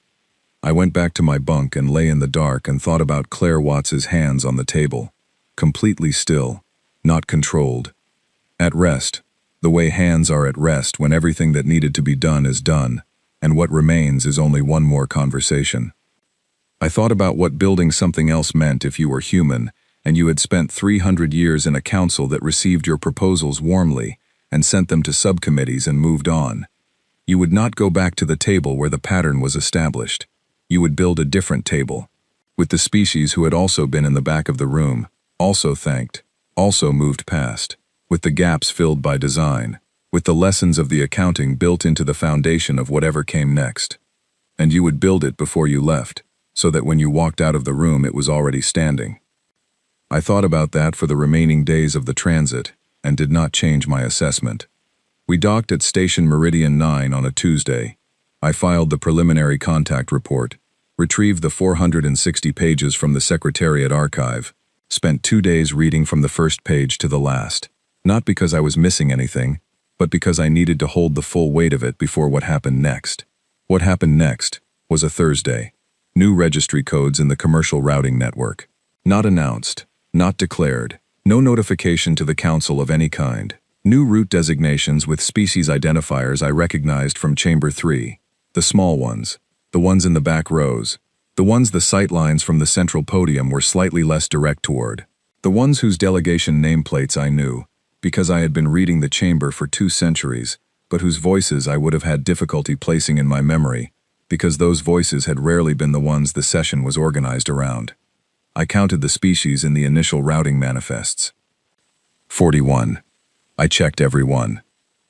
I went back to my bunk and lay in the dark and thought about Claire Watts's hands on the table, completely still, not controlled. At rest, the way hands are at rest when everything that needed to be done is done, and what remains is only one more conversation. I thought about what building something else meant if you were human, and you had spent 300 years in a council that received your proposals warmly and sent them to subcommittees and moved on. You would not go back to the table where the pattern was established. You would build a different table, with the species who had also been in the back of the room, also thanked, also moved past, with the gaps filled by design, with the lessons of the accounting built into the foundation of whatever came next. And you would build it before you left, so that when you walked out of the room it was already standing. I thought about that for the remaining days of the transit, and did not change my assessment. We docked at Station Meridian 9 on a Tuesday. I filed the preliminary contact report, retrieved the 460 pages from the Secretariat Archive, spent 2 days reading from the first page to the last, not because I was missing anything, but because I needed to hold the full weight of it before what happened next. What happened next was a Thursday. New registry codes in the commercial routing network. Not announced, not declared, no notification to the council of any kind. New route designations with species identifiers I recognized from Chamber 3. The small ones, the ones in the back rows, the ones the sight lines from the central podium were slightly less direct toward, the ones whose delegation nameplates I knew, because I had been reading the chamber for 2 centuries, but whose voices I would have had difficulty placing in my memory, because those voices had rarely been the ones the session was organized around. I counted the species in the initial routing manifests. 41. I checked every one.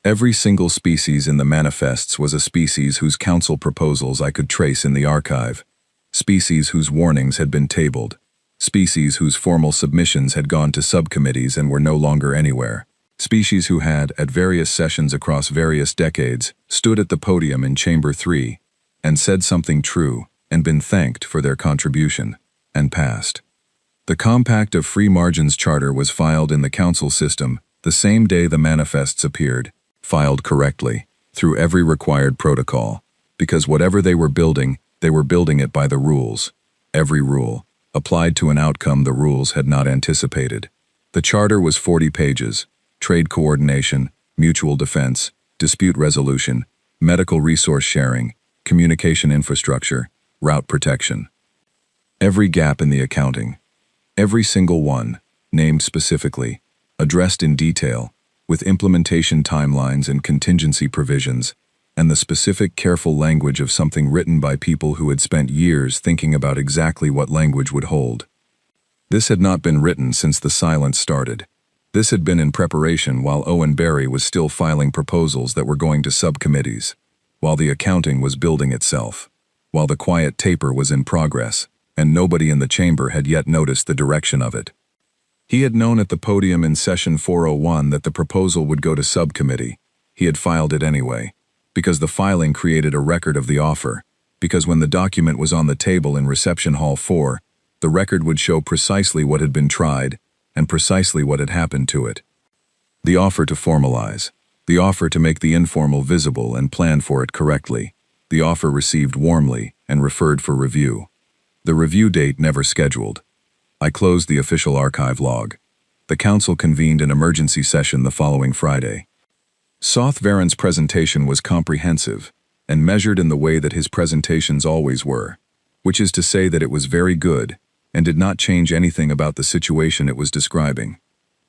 Every single species in the manifests was a species whose council proposals I could trace in the archive, species whose warnings had been tabled, species whose formal submissions had gone to subcommittees and were no longer anywhere, species who had, at various sessions across various decades, stood at the podium in Chamber 3 and said something true and been thanked for their contribution, and passed. The Compact of Free Margins Charter was filed in the council system the same day the manifests appeared, filed correctly. through every required protocol, because whatever they were building it by the rules. Every rule, applied to an outcome the rules had not anticipated. The charter was 40 pages: trade coordination, mutual defense, dispute resolution, medical resource sharing, communication infrastructure, route protection. Every gap in the accounting, every single one, named specifically, addressed in detail, with implementation timelines and contingency provisions, and the specific careful language of something written by people who had spent years thinking about exactly what language would hold. This had not been written since the silence started. This had been in preparation while Owen Barry was still filing proposals that were going to subcommittees, while the accounting was building itself, while the quiet taper was in progress, and nobody in the chamber had yet noticed the direction of it. He had known at the podium in session 401 that the proposal would go to subcommittee. He had filed it anyway, because the filing created a record of the offer, because when the document was on the table in Reception Hall 4, the record would show precisely what had been tried and precisely what had happened to it. The offer to formalize, the offer to make the informal visible and plan for it correctly, the offer received warmly and referred for review. The review date never scheduled. I closed the official archive log. The council convened an emergency session the following Friday. Soth Varen's presentation was comprehensive and measured in the way that his presentations always were, which is to say that it was very good and did not change anything about the situation it was describing.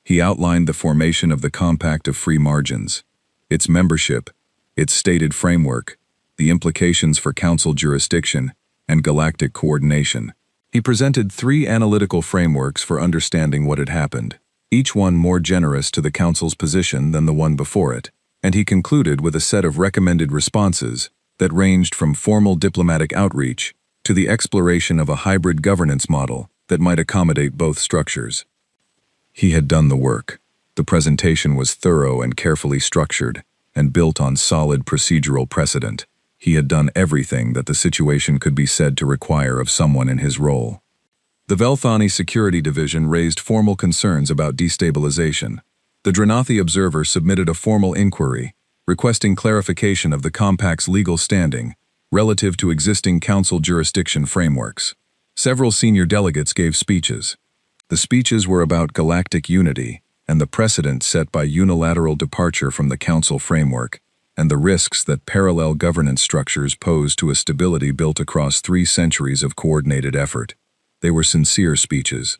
He outlined the formation of the Compact of Free Margins, its membership, its stated framework, the implications for council jurisdiction, and galactic coordination. He presented 3 analytical frameworks for understanding what had happened, each one more generous to the council's position than the one before it, and he concluded with a set of recommended responses that ranged from formal diplomatic outreach to the exploration of a hybrid governance model that might accommodate both structures. He had done the work. The presentation was thorough and carefully structured, and built on solid procedural precedent. He had done everything that the situation could be said to require of someone in his role. The Velthani Security Division raised formal concerns about destabilization. The Dranathi Observer submitted a formal inquiry, requesting clarification of the Compact's legal standing relative to existing council jurisdiction frameworks. Several senior delegates gave speeches. The speeches were about galactic unity and the precedent set by unilateral departure from the council framework, and the risks that parallel governance structures pose to a stability built across 3 centuries of coordinated effort. They were sincere speeches.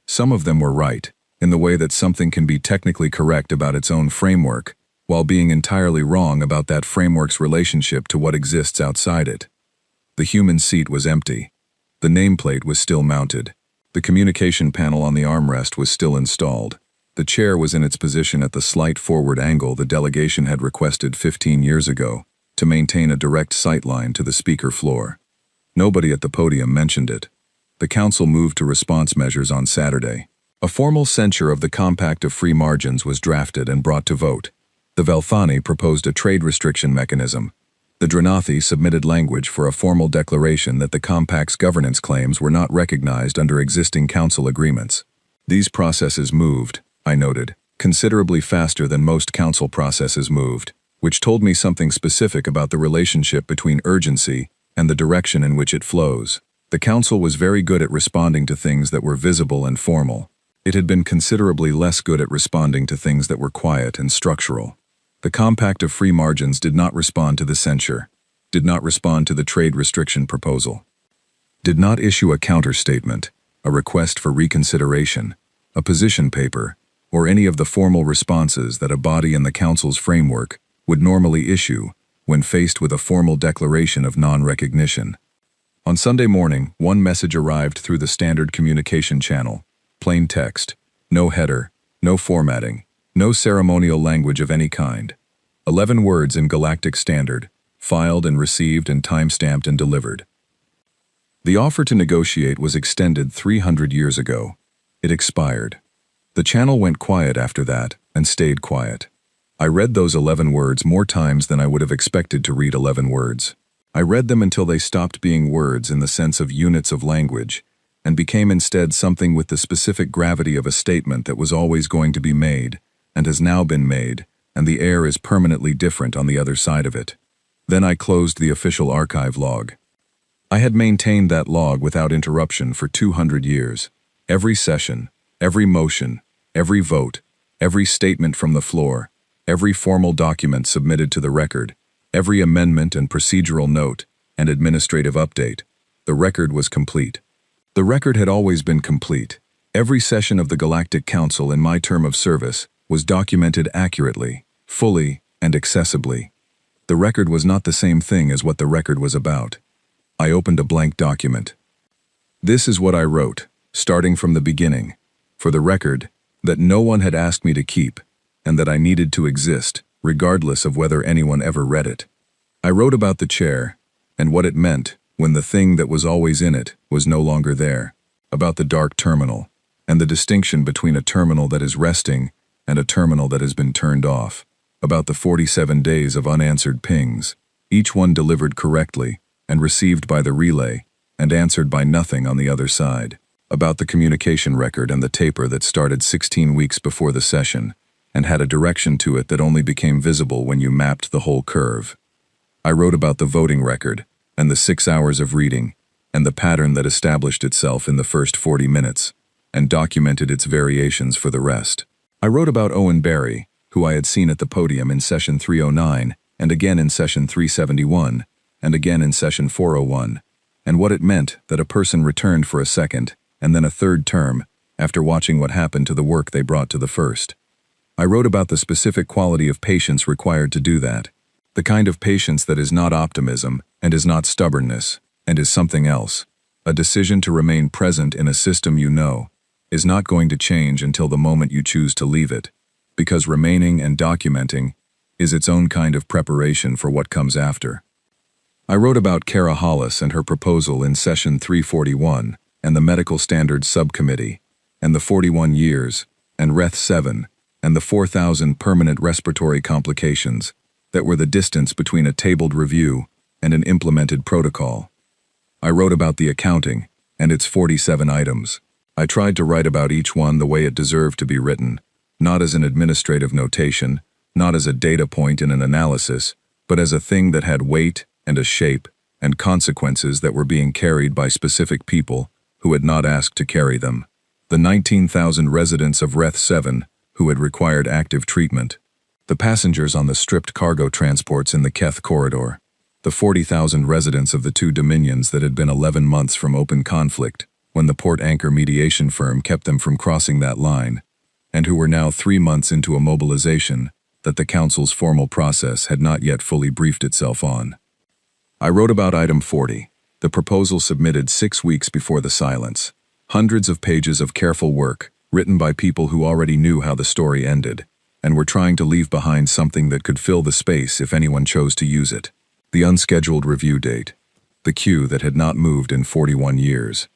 Some of them were right, in the way that something can be technically correct about its own framework, while being entirely wrong about that framework's relationship to what exists outside it. The human seat was empty. The nameplate was still mounted. The communication panel on the armrest was still installed. The chair was in its position at the slight forward angle the delegation had requested 15 years ago to maintain a direct sightline to the speaker floor. Nobody at the podium mentioned it. The council moved to response measures on Saturday. A formal censure of the Compact of Free Margins was drafted and brought to vote. The Velthani proposed a trade restriction mechanism. The Dranathi submitted language for a formal declaration that the Compact's governance claims were not recognized under existing council agreements. These processes moved, I noted, considerably faster than most council processes moved, which told me something specific about the relationship between urgency and the direction in which it flows. The council was very good at responding to things that were visible and formal. It had been considerably less good at responding to things that were quiet and structural. The Compact of Free Margins did not respond to the censure, did not respond to the trade restriction proposal, did not issue a counter-statement, a request for reconsideration, a position paper, or any of the formal responses that a body in the council's framework would normally issue when faced with a formal declaration of non-recognition. On Sunday morning, one message arrived through the standard communication channel, plain text, no header, no formatting, no ceremonial language of any kind. 11 words in Galactic Standard, filed and received and time-stamped and delivered. The offer to negotiate was extended 300 years ago. It expired. The channel went quiet after that and stayed quiet. I read those 11 words more times than I would have expected to read 11 words. I read them until they stopped being words in the sense of units of language and became instead something with the specific gravity of a statement that was always going to be made and has now been made and the air is permanently different on the other side of it. Then I closed the official archive log. I had maintained that log without interruption for 200 years. Every session, every motion, every vote, every statement from the floor, every formal document submitted to the record, every amendment and procedural note and administrative update. The record was complete. The record had always been complete. Every session of the Galactic Council in my term of service was documented accurately, fully, and accessibly. The record was not the same thing as what the record was about. I opened a blank document. This is what I wrote, starting from the beginning, for the record, that no one had asked me to keep, and that I needed to exist, regardless of whether anyone ever read it. I wrote about the chair, and what it meant when the thing that was always in it was no longer there, about the dark terminal, and the distinction between a terminal that is resting and a terminal that has been turned off, about the 47 days of unanswered pings, each one delivered correctly and received by the relay and answered by nothing on the other side, about the communication record and the taper that started 16 weeks before the session and had a direction to it that only became visible when you mapped the whole curve. I wrote about the voting record and the 6 hours of reading and the pattern that established itself in the first 40 minutes and documented its variations for the rest. I wrote about Owen Barry, who I had seen at the podium in session 309 and again in session 371 and again in session 401, and what it meant that a person returned for a second and then a third term after watching what happened to the work they brought to the first. I wrote about the specific quality of patience required to do that, the kind of patience that is not optimism and is not stubbornness and is something else, a decision to remain present in a system you know is not going to change until the moment you choose to leave it, because remaining and documenting is its own kind of preparation for what comes after. I wrote about Kara Hollis and her proposal in session 341 and the Medical Standards Subcommittee and the 41 years and RETH 7 and the 4,000 permanent respiratory complications that were the distance between a tabled review and an implemented protocol. I wrote about the accounting and its 47 items. I tried to write about each one the way it deserved to be written, not as an administrative notation, not as a data point in an analysis, but as a thing that had weight and a shape and consequences that were being carried by specific people who had not asked to carry them. The 19,000 residents of RETH 7 who had required active treatment, the passengers on the stripped cargo transports in the Keth corridor, the 40,000 residents of the two dominions that had been 11 months from open conflict when the port anchor mediation firm kept them from crossing that line, and who were now 3 months into a mobilization that the Council's formal process had not yet fully briefed itself on. I wrote about item 40, the proposal submitted 6 weeks before the silence, hundreds of pages of careful work written by people who already knew how the story ended, and were trying to leave behind something that could fill the space if anyone chose to use it. The unscheduled review date, the queue that had not moved in 41 years.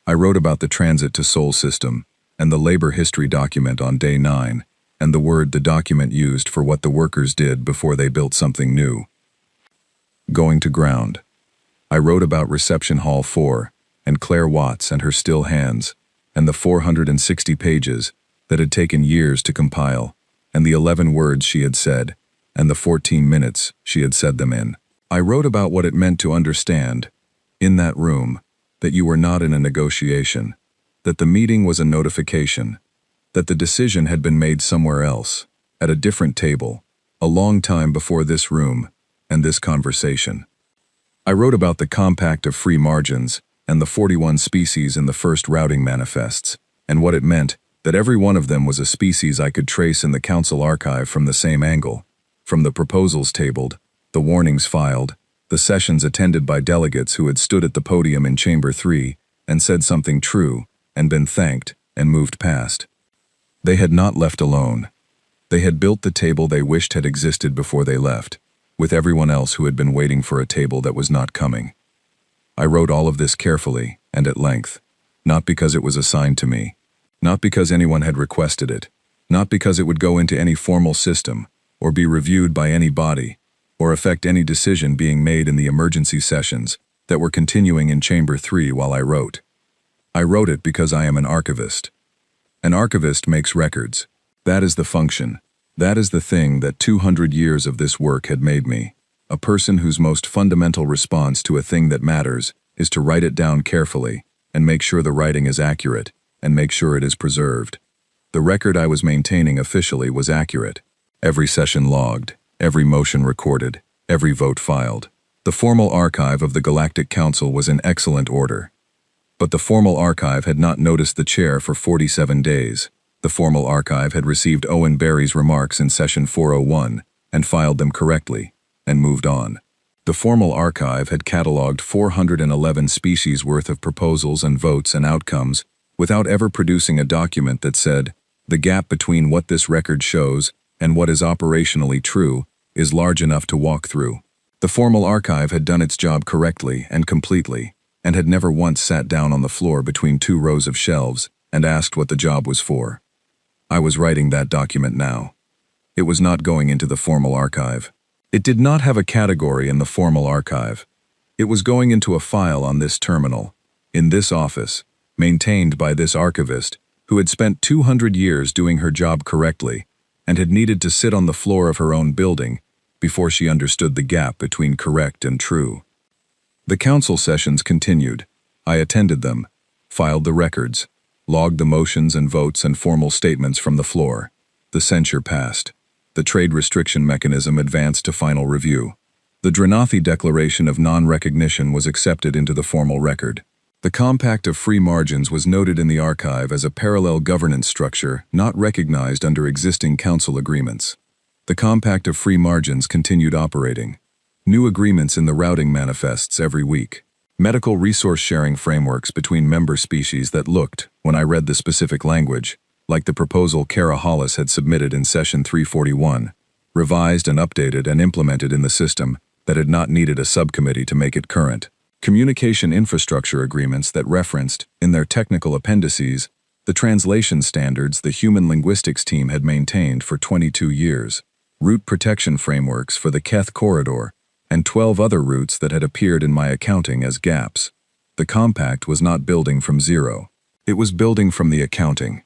I wrote about the transit to Seoul system and the labor history document on day 9, and the word the document used for what the workers did before they built something new. Going to ground. I wrote about Reception Hall 4 and Claire Watts and her still hands, and the 460 pages that had taken years to compile, and the 11 words she had said, and the 14 minutes she had said them in. I wrote about what it meant to understand, in that room, that you were not in a negotiation, that the meeting was a notification, that the decision had been made somewhere else, at a different table, a long time before this room and this conversation. I wrote about the compact of free margins and the 41 species in the first routing manifests, and what it meant that every one of them was a species I could trace in the Council archive from the same angle, from the proposals tabled, the warnings filed, the sessions attended by delegates who had stood at the podium in Chamber 3 and said something true and been thanked and moved past. They had not left alone. They had built the table they wished had existed before they left, with everyone else who had been waiting for a table that was not coming. I wrote all of this carefully and at length, not because it was assigned to me, not because anyone had requested it, not because it would go into any formal system or be reviewed by any body, or affect any decision being made in the emergency sessions that were continuing in Chamber 3 while I wrote. I wrote it because I am an archivist. An archivist makes records. That is the function. That is the thing that 200 years of this work had made me. A person whose most fundamental response to a thing that matters is to write it down carefully and make sure the writing is accurate and make sure it is preserved. The record I was maintaining officially was accurate. Every session logged, every motion recorded, every vote filed. The formal archive of the Galactic Council was in excellent order. But the formal archive had not noticed the chair for 47 days. The formal archive had received Owen Barry's remarks in session 401 and filed them correctly, and moved on. The formal archive had catalogued 411 species worth of proposals and votes and outcomes without ever producing a document that said, the gap between what this record shows and what is operationally true is large enough to walk through. The formal archive had done its job correctly and completely, and had never once sat down on the floor between two rows of shelves and asked what the job was for. I was writing that document now. It was not going into the formal archive. It did not have a category in the formal archive. It was going into a file on this terminal, in this office, maintained by this archivist who had spent 200 years doing her job correctly and had needed to sit on the floor of her own building before she understood the gap between correct and true. The council sessions continued. I attended them, filed the records, logged the motions and votes and formal statements from the floor. The censure passed. The trade restriction mechanism advanced to final review. The Dranathi Declaration of Non-Recognition was accepted into the formal record. The Compact of Free Margins was noted in the archive as a parallel governance structure not recognized under existing council agreements. The Compact of Free Margins continued operating. New agreements in the routing manifests every week. Medical resource sharing frameworks between member species that looked, when I read the specific language, like the proposal Kara Hollis had submitted in session 341, revised and updated and implemented in the system that had not needed a subcommittee to make it current. Communication infrastructure agreements that referenced, in their technical appendices, the translation standards the human linguistics team had maintained for 22 years, route protection frameworks for the Keth corridor, and 12 other routes that had appeared in my accounting as gaps. The compact was not building from zero. It was building from the accounting.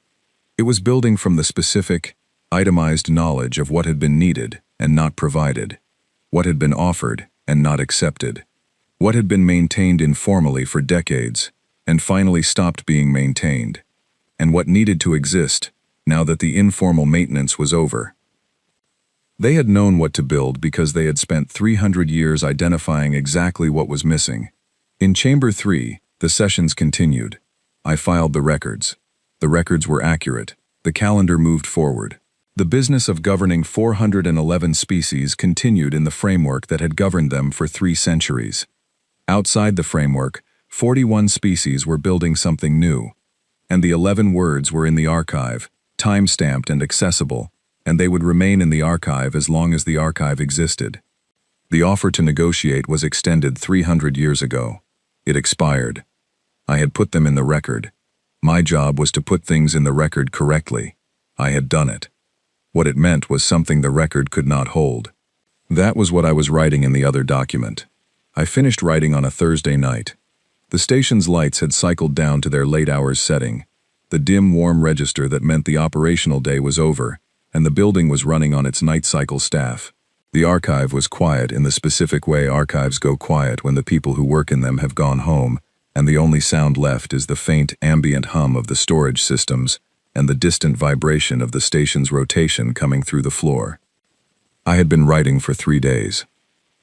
It was building from the specific, itemized knowledge of what had been needed and not provided, what had been offered and not accepted, what had been maintained informally for decades and finally stopped being maintained, and what needed to exist now that the informal maintenance was over. They had known what to build because they had spent 300 years identifying exactly what was missing. In Chamber 3, the sessions continued. I filed the records. The records were accurate. The calendar moved forward. The business of governing 411 species continued in the framework that had governed them for 3 centuries. Outside the framework, 41 species were building something new, and the 11 words were in the archive, time-stamped and accessible, and they would remain in the archive as long as the archive existed. The offer to negotiate was extended 300 years ago. It expired. I had put them in the record. My job was to put things in the record correctly. I had done it. What it meant was something the record could not hold. That was what I was writing in the other document. I finished writing on a Thursday night. The station's lights had cycled down to their late hours setting, the dim, warm register that meant the operational day was over, and the building was running on its night cycle staff. The archive was quiet in the specific way archives go quiet when the people who work in them have gone home, and the only sound left is the faint ambient hum of the storage systems and the distant vibration of the station's rotation coming through the floor. I had been writing for 3 days.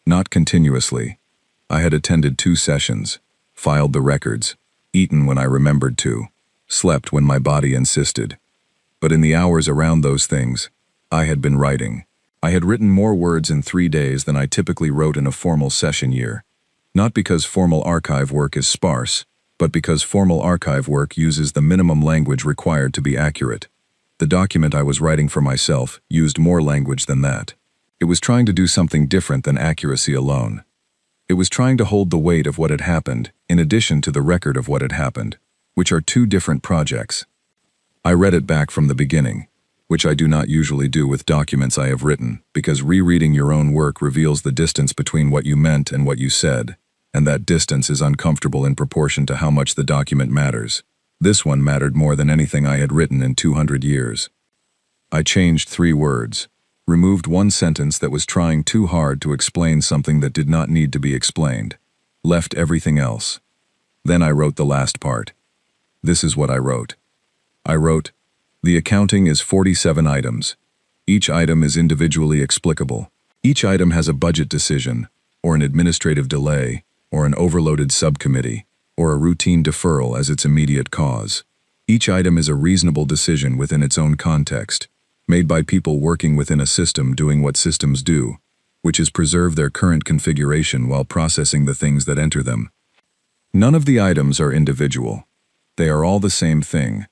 Not continuously. I had attended 2 sessions, filed the records, eaten when I remembered to, slept when my body insisted. But in the hours around those things, I had been writing. I had written more words in 3 days than I typically wrote in a formal session year. Not because formal archive work is sparse, but because formal archive work uses the minimum language required to be accurate. The document I was writing for myself used more language than that. It was trying to do something different than accuracy alone. It was trying to hold the weight of what had happened, in addition to the record of what had happened, which are 2 different projects. I read it back from the beginning, which I do not usually do with documents I have written, because rereading your own work reveals the distance between what you meant and what you said, and that distance is uncomfortable in proportion to how much the document matters. This one mattered more than anything I had written in 200 years. I changed 3 words, removed one sentence that was trying too hard to explain something that did not need to be explained, left everything else. Then I wrote the last part. This is what I wrote. I wrote, the accounting is 47 items. Each item is individually explicable. Each item has a budget decision, or an administrative delay, or an overloaded subcommittee, or a routine deferral as its immediate cause. Each item is a reasonable decision within its own context, made by people working within a system doing what systems do, which is preserve their current configuration while processing the things that enter them. None of the items are individual. They are all the same thing.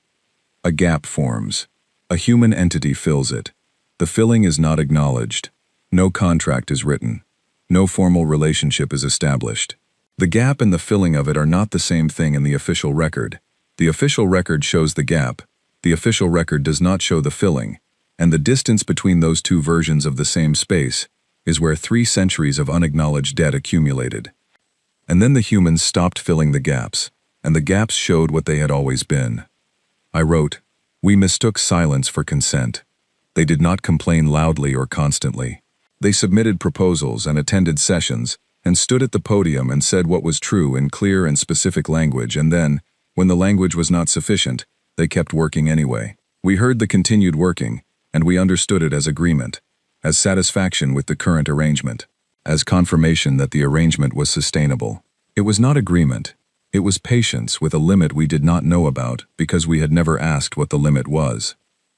A gap forms. A human entity fills it. The filling is not acknowledged. No contract is written. No formal relationship is established. The gap and the filling of it are not the same thing in the official record. The official record shows the gap. The official record does not show the filling, and the distance between those two versions of the same space is where 3 centuries of unacknowledged debt accumulated. And then the humans stopped filling the gaps, and the gaps showed what they had always been. I wrote, we mistook silence for consent. They did not complain loudly or constantly. They submitted proposals and attended sessions, and stood at the podium and said what was true in clear and specific language, and then, when the language was not sufficient, they kept working anyway. We heard the continued working, and we understood it as agreement, as satisfaction with the current arrangement, as confirmation that the arrangement was sustainable. It was not agreement. It was patience with a limit we did not know about because we had never asked what the limit was.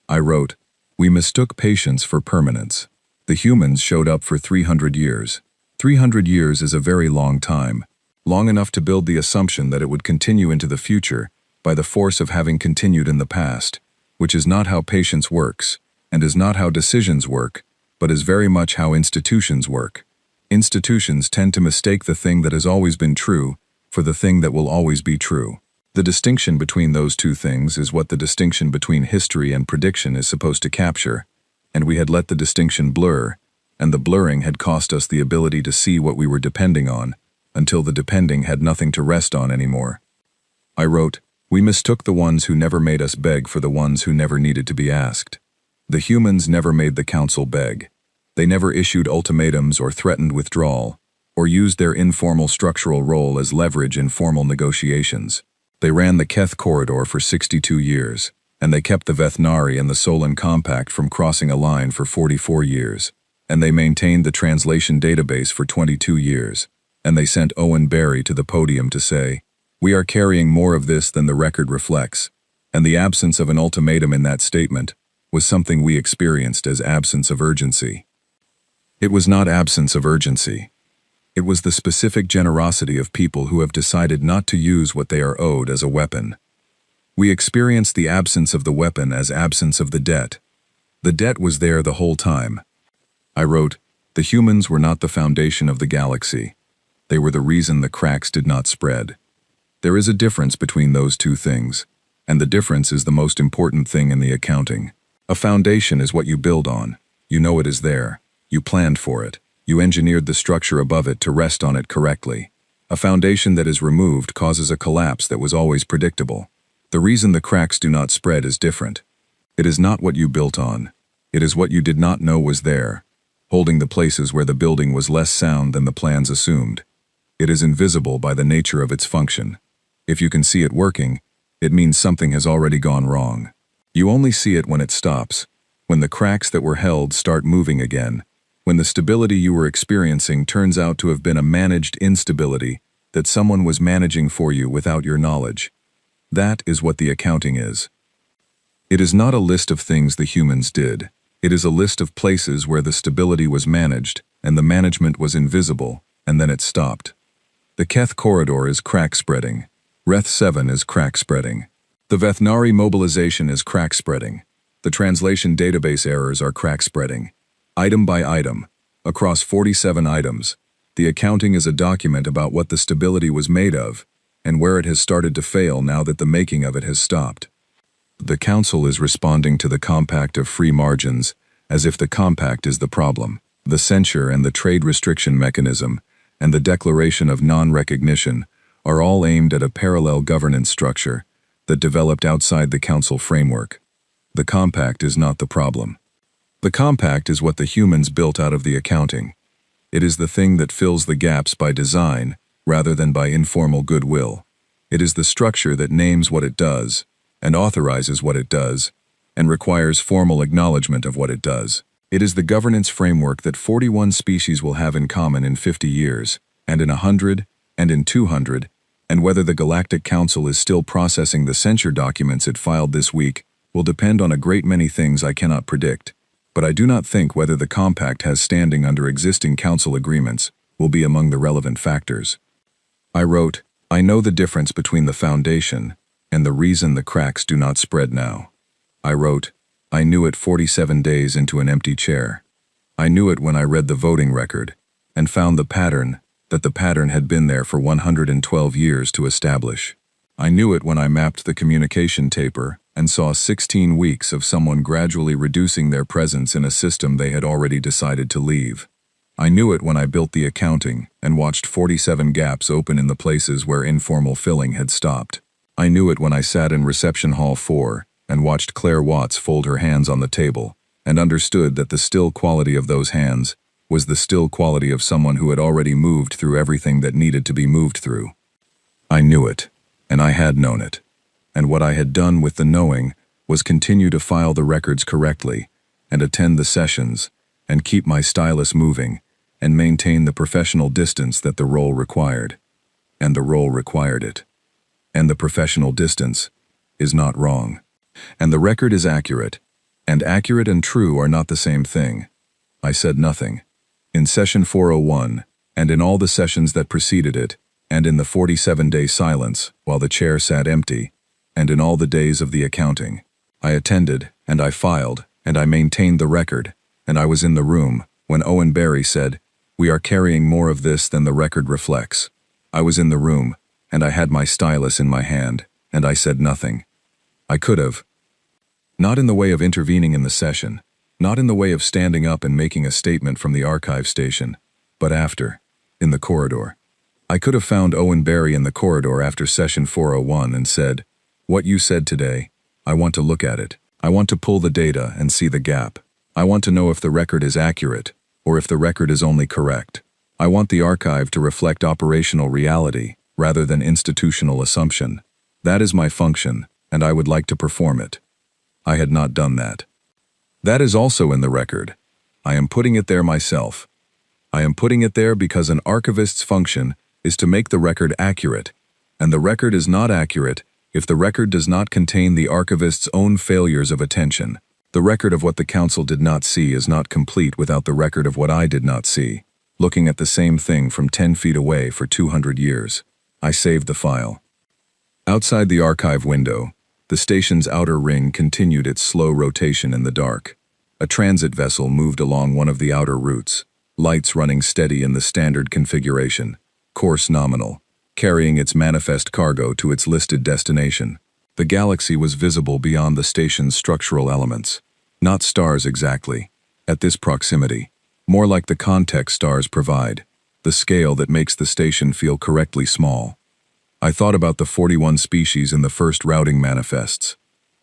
I wrote, we mistook patience for permanence. The humans showed up for 300 years. 300 years is a very long time, long enough to build the assumption that it would continue into the future by the force of having continued in the past, which is not how patience works, and is not how decisions work, but is very much how institutions work. Institutions tend to mistake the thing that has always been true for the thing that will always be true. The distinction between those two things is what the distinction between history and prediction is supposed to capture, and we had let the distinction blur, and the blurring had cost us the ability to see what we were depending on, until the depending had nothing to rest on anymore. I wrote, we mistook the ones who never made us beg for the ones who never needed to be asked. The humans never made the council beg. They never issued ultimatums or threatened withdrawal, or used their informal structural role as leverage in formal negotiations. They ran the Keth corridor for 62 years, and they kept the Vethnari and the Solon Compact from crossing a line for 44 years, and they maintained the translation database for 22 years, and they sent Owen Barry to the podium to say, we are carrying more of this than the record reflects, and the absence of an ultimatum in that statement was something we experienced as absence of urgency. It was not absence of urgency. It was the specific generosity of people who have decided not to use what they are owed as a weapon. We experienced the absence of the weapon as absence of the debt. The debt was there the whole time. I wrote, the humans were not the foundation of the galaxy. They were the reason the cracks did not spread. There is a difference between those two things, and the difference is the most important thing in the accounting. A foundation is what you build on. You know it is there. You planned for it. You engineered the structure above it to rest on it correctly. A foundation that is removed causes a collapse that was always predictable. The reason the cracks do not spread is different. It is not what you built on. It is what you did not know was there, holding the places where the building was less sound than the plans assumed. It is invisible by the nature of its function. If you can see it working, it means something has already gone wrong. You only see it when it stops, when the cracks that were held start moving again, when the stability you were experiencing turns out to have been a managed instability that someone was managing for you without your knowledge. That is what the accounting is. It is not a list of things the humans did. It is a list of places where the stability was managed and the management was invisible, and then it stopped. The Keth corridor is crack spreading. Reth 7 is crack spreading. The Vethnari mobilization is crack spreading. The translation database errors are crack spreading. Item by item, across 47 items, the accounting is a document about what the stability was made of and where it has started to fail now that the making of it has stopped. The Council is responding to the Compact of Free Margins as if the Compact is the problem. The censure and the trade restriction mechanism and the declaration of non-recognition are all aimed at a parallel governance structure that developed outside the Council framework. The Compact is not the problem. The compact is what the humans built out of the accounting. It is the thing that fills the gaps by design, rather than by informal goodwill. It is the structure that names what it does, and authorizes what it does, and requires formal acknowledgement of what it does. It is the governance framework that 41 species will have in common in 50 years, and in 100, and in 200, and whether the Galactic Council is still processing the censure documents it filed this week will depend on a great many things I cannot predict. But I do not think whether the compact has standing under existing council agreements will be among the relevant factors. I wrote, I know the difference between the foundation and the reason the cracks do not spread now. I wrote, I knew it 47 days into an empty chair. I knew it when I read the voting record and found the pattern that the pattern had been there for 112 years to establish. I knew it when I mapped the communication taper and saw 16 weeks of someone gradually reducing their presence in a system they had already decided to leave. I knew it when I built the accounting and watched 47 gaps open in the places where informal filling had stopped. I knew it when I sat in Reception Hall 4 and watched Claire Watts fold her hands on the table and understood that the still quality of those hands was the still quality of someone who had already moved through everything that needed to be moved through. I knew it, and I had known it. And what I had done with the knowing was continue to file the records correctly, and attend the sessions, and keep my stylus moving, and maintain the professional distance that the role required. And the role required it. And the professional distance is not wrong. And the record is accurate, and accurate and true are not the same thing. I said nothing. In session 401, and in all the sessions that preceded it, and in the 47-day silence while the chair sat empty, and in all the days of the accounting, I attended, and I filed, and I maintained the record, and I was in the room when Owen Barry said, "We are carrying more of this than the record reflects." I was in the room, and I had my stylus in my hand, and I said nothing. I could have. Not in the way of intervening in the session, not in the way of standing up and making a statement from the archive station, but after, in the corridor. I could have found Owen Barry in the corridor after session 401 and said, "What you said today, I want to look at it. I want to pull the data and see the gap. I want to know if the record is accurate, or if the record is only correct. I want the archive to reflect operational reality, rather than institutional assumption. That is my function, and I would like to perform it." I had not done that. That is also in the record. I am putting it there myself. I am putting it there because an archivist's function is to make the record accurate, and the record is not accurate if the record does not contain the archivist's own failures of attention. The record of what the council did not see is not complete without the record of what I did not see, looking at the same thing from 10 feet away for 200 years. I saved the file. Outside the archive window, the station's outer ring continued its slow rotation in the dark. A transit vessel moved along one of the outer routes, lights running steady in the standard configuration, course nominal, carrying its manifest cargo to its listed destination. The galaxy was visible beyond the station's structural elements. Not stars exactly, at this proximity, more like the context stars provide, the scale that makes the station feel correctly small. I thought about the 41 species in the first routing manifests.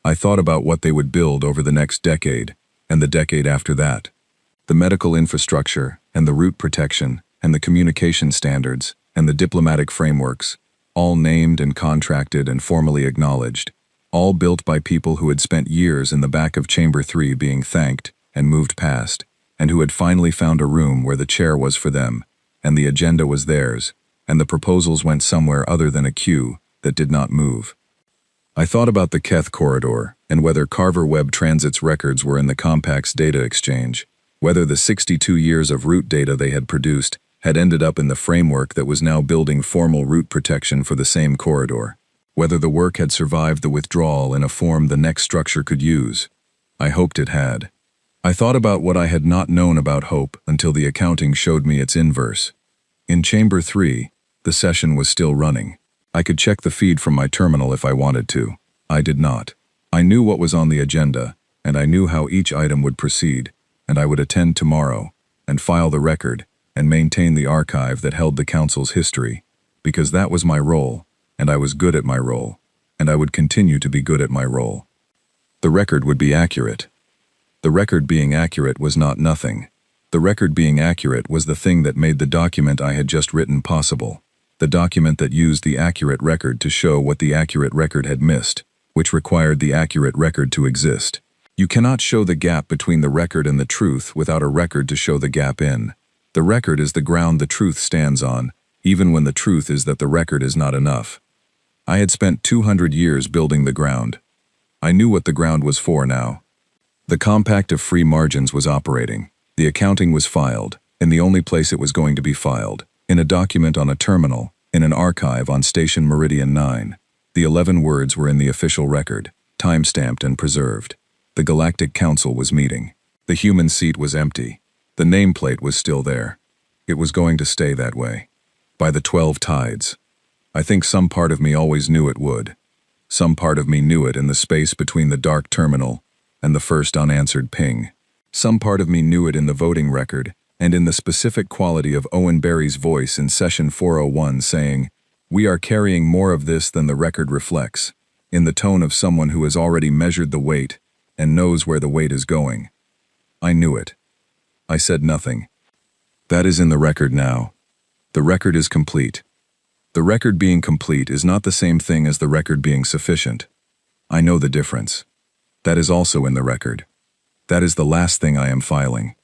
I thought about what they would build over the next decade, and the decade after that. The medical infrastructure, and the route protection, and the communication standards, and the diplomatic frameworks, all named and contracted and formally acknowledged, all built by people who had spent years in the back of Chamber 3 being thanked and moved past, and who had finally found a room where the chair was for them, and the agenda was theirs, and the proposals went somewhere other than a queue that did not move. I thought about the Keth corridor, and whether Carver Webb Transit's records were in the Compact's data exchange, whether the 62 years of route data they had produced had ended up in the framework that was now building formal route protection for the same corridor, whether the work had survived the withdrawal in a form the next structure could use. I hoped it had. I thought about what I had not known about hope until the accounting showed me its inverse. In Chamber 3, the session was still running. I could check the feed from my terminal if I wanted to. I did not. I knew what was on the agenda, and I knew how each item would proceed, and I would attend tomorrow, and file the record, and maintain the archive that held the council's history, because that was my role, and I was good at my role, and I would continue to be good at my role. The record would be accurate. The record being accurate was not nothing. The record being accurate was the thing that made the document I had just written possible. The document that used the accurate record to show what the accurate record had missed, which required the accurate record to exist. You cannot show the gap between the record and the truth without a record to show the gap in. The record is the ground the truth stands on, even when the truth is that the record is not enough. I had spent 200 years building the ground. I knew what the ground was for now. The compact of free margins was operating. The accounting was filed, in the only place it was going to be filed, in a document on a terminal, in an archive on Station Meridian 9. The 11 words were in the official record, time-stamped and preserved. The Galactic Council was meeting. The human seat was empty. The nameplate was still there. It was going to stay that way. By the 12 tides. I think some part of me always knew it would. Some part of me knew it in the space between the dark terminal and the first unanswered ping. Some part of me knew it in the voting record and in the specific quality of Owen Barry's voice in session 401 saying, "We are carrying more of this than the record reflects," in the tone of someone who has already measured the weight and knows where the weight is going. I knew it. I said nothing. That is in the record now. The record is complete. The record being complete is not the same thing as the record being sufficient. I know the difference. That is also in the record. That is the last thing I am filing.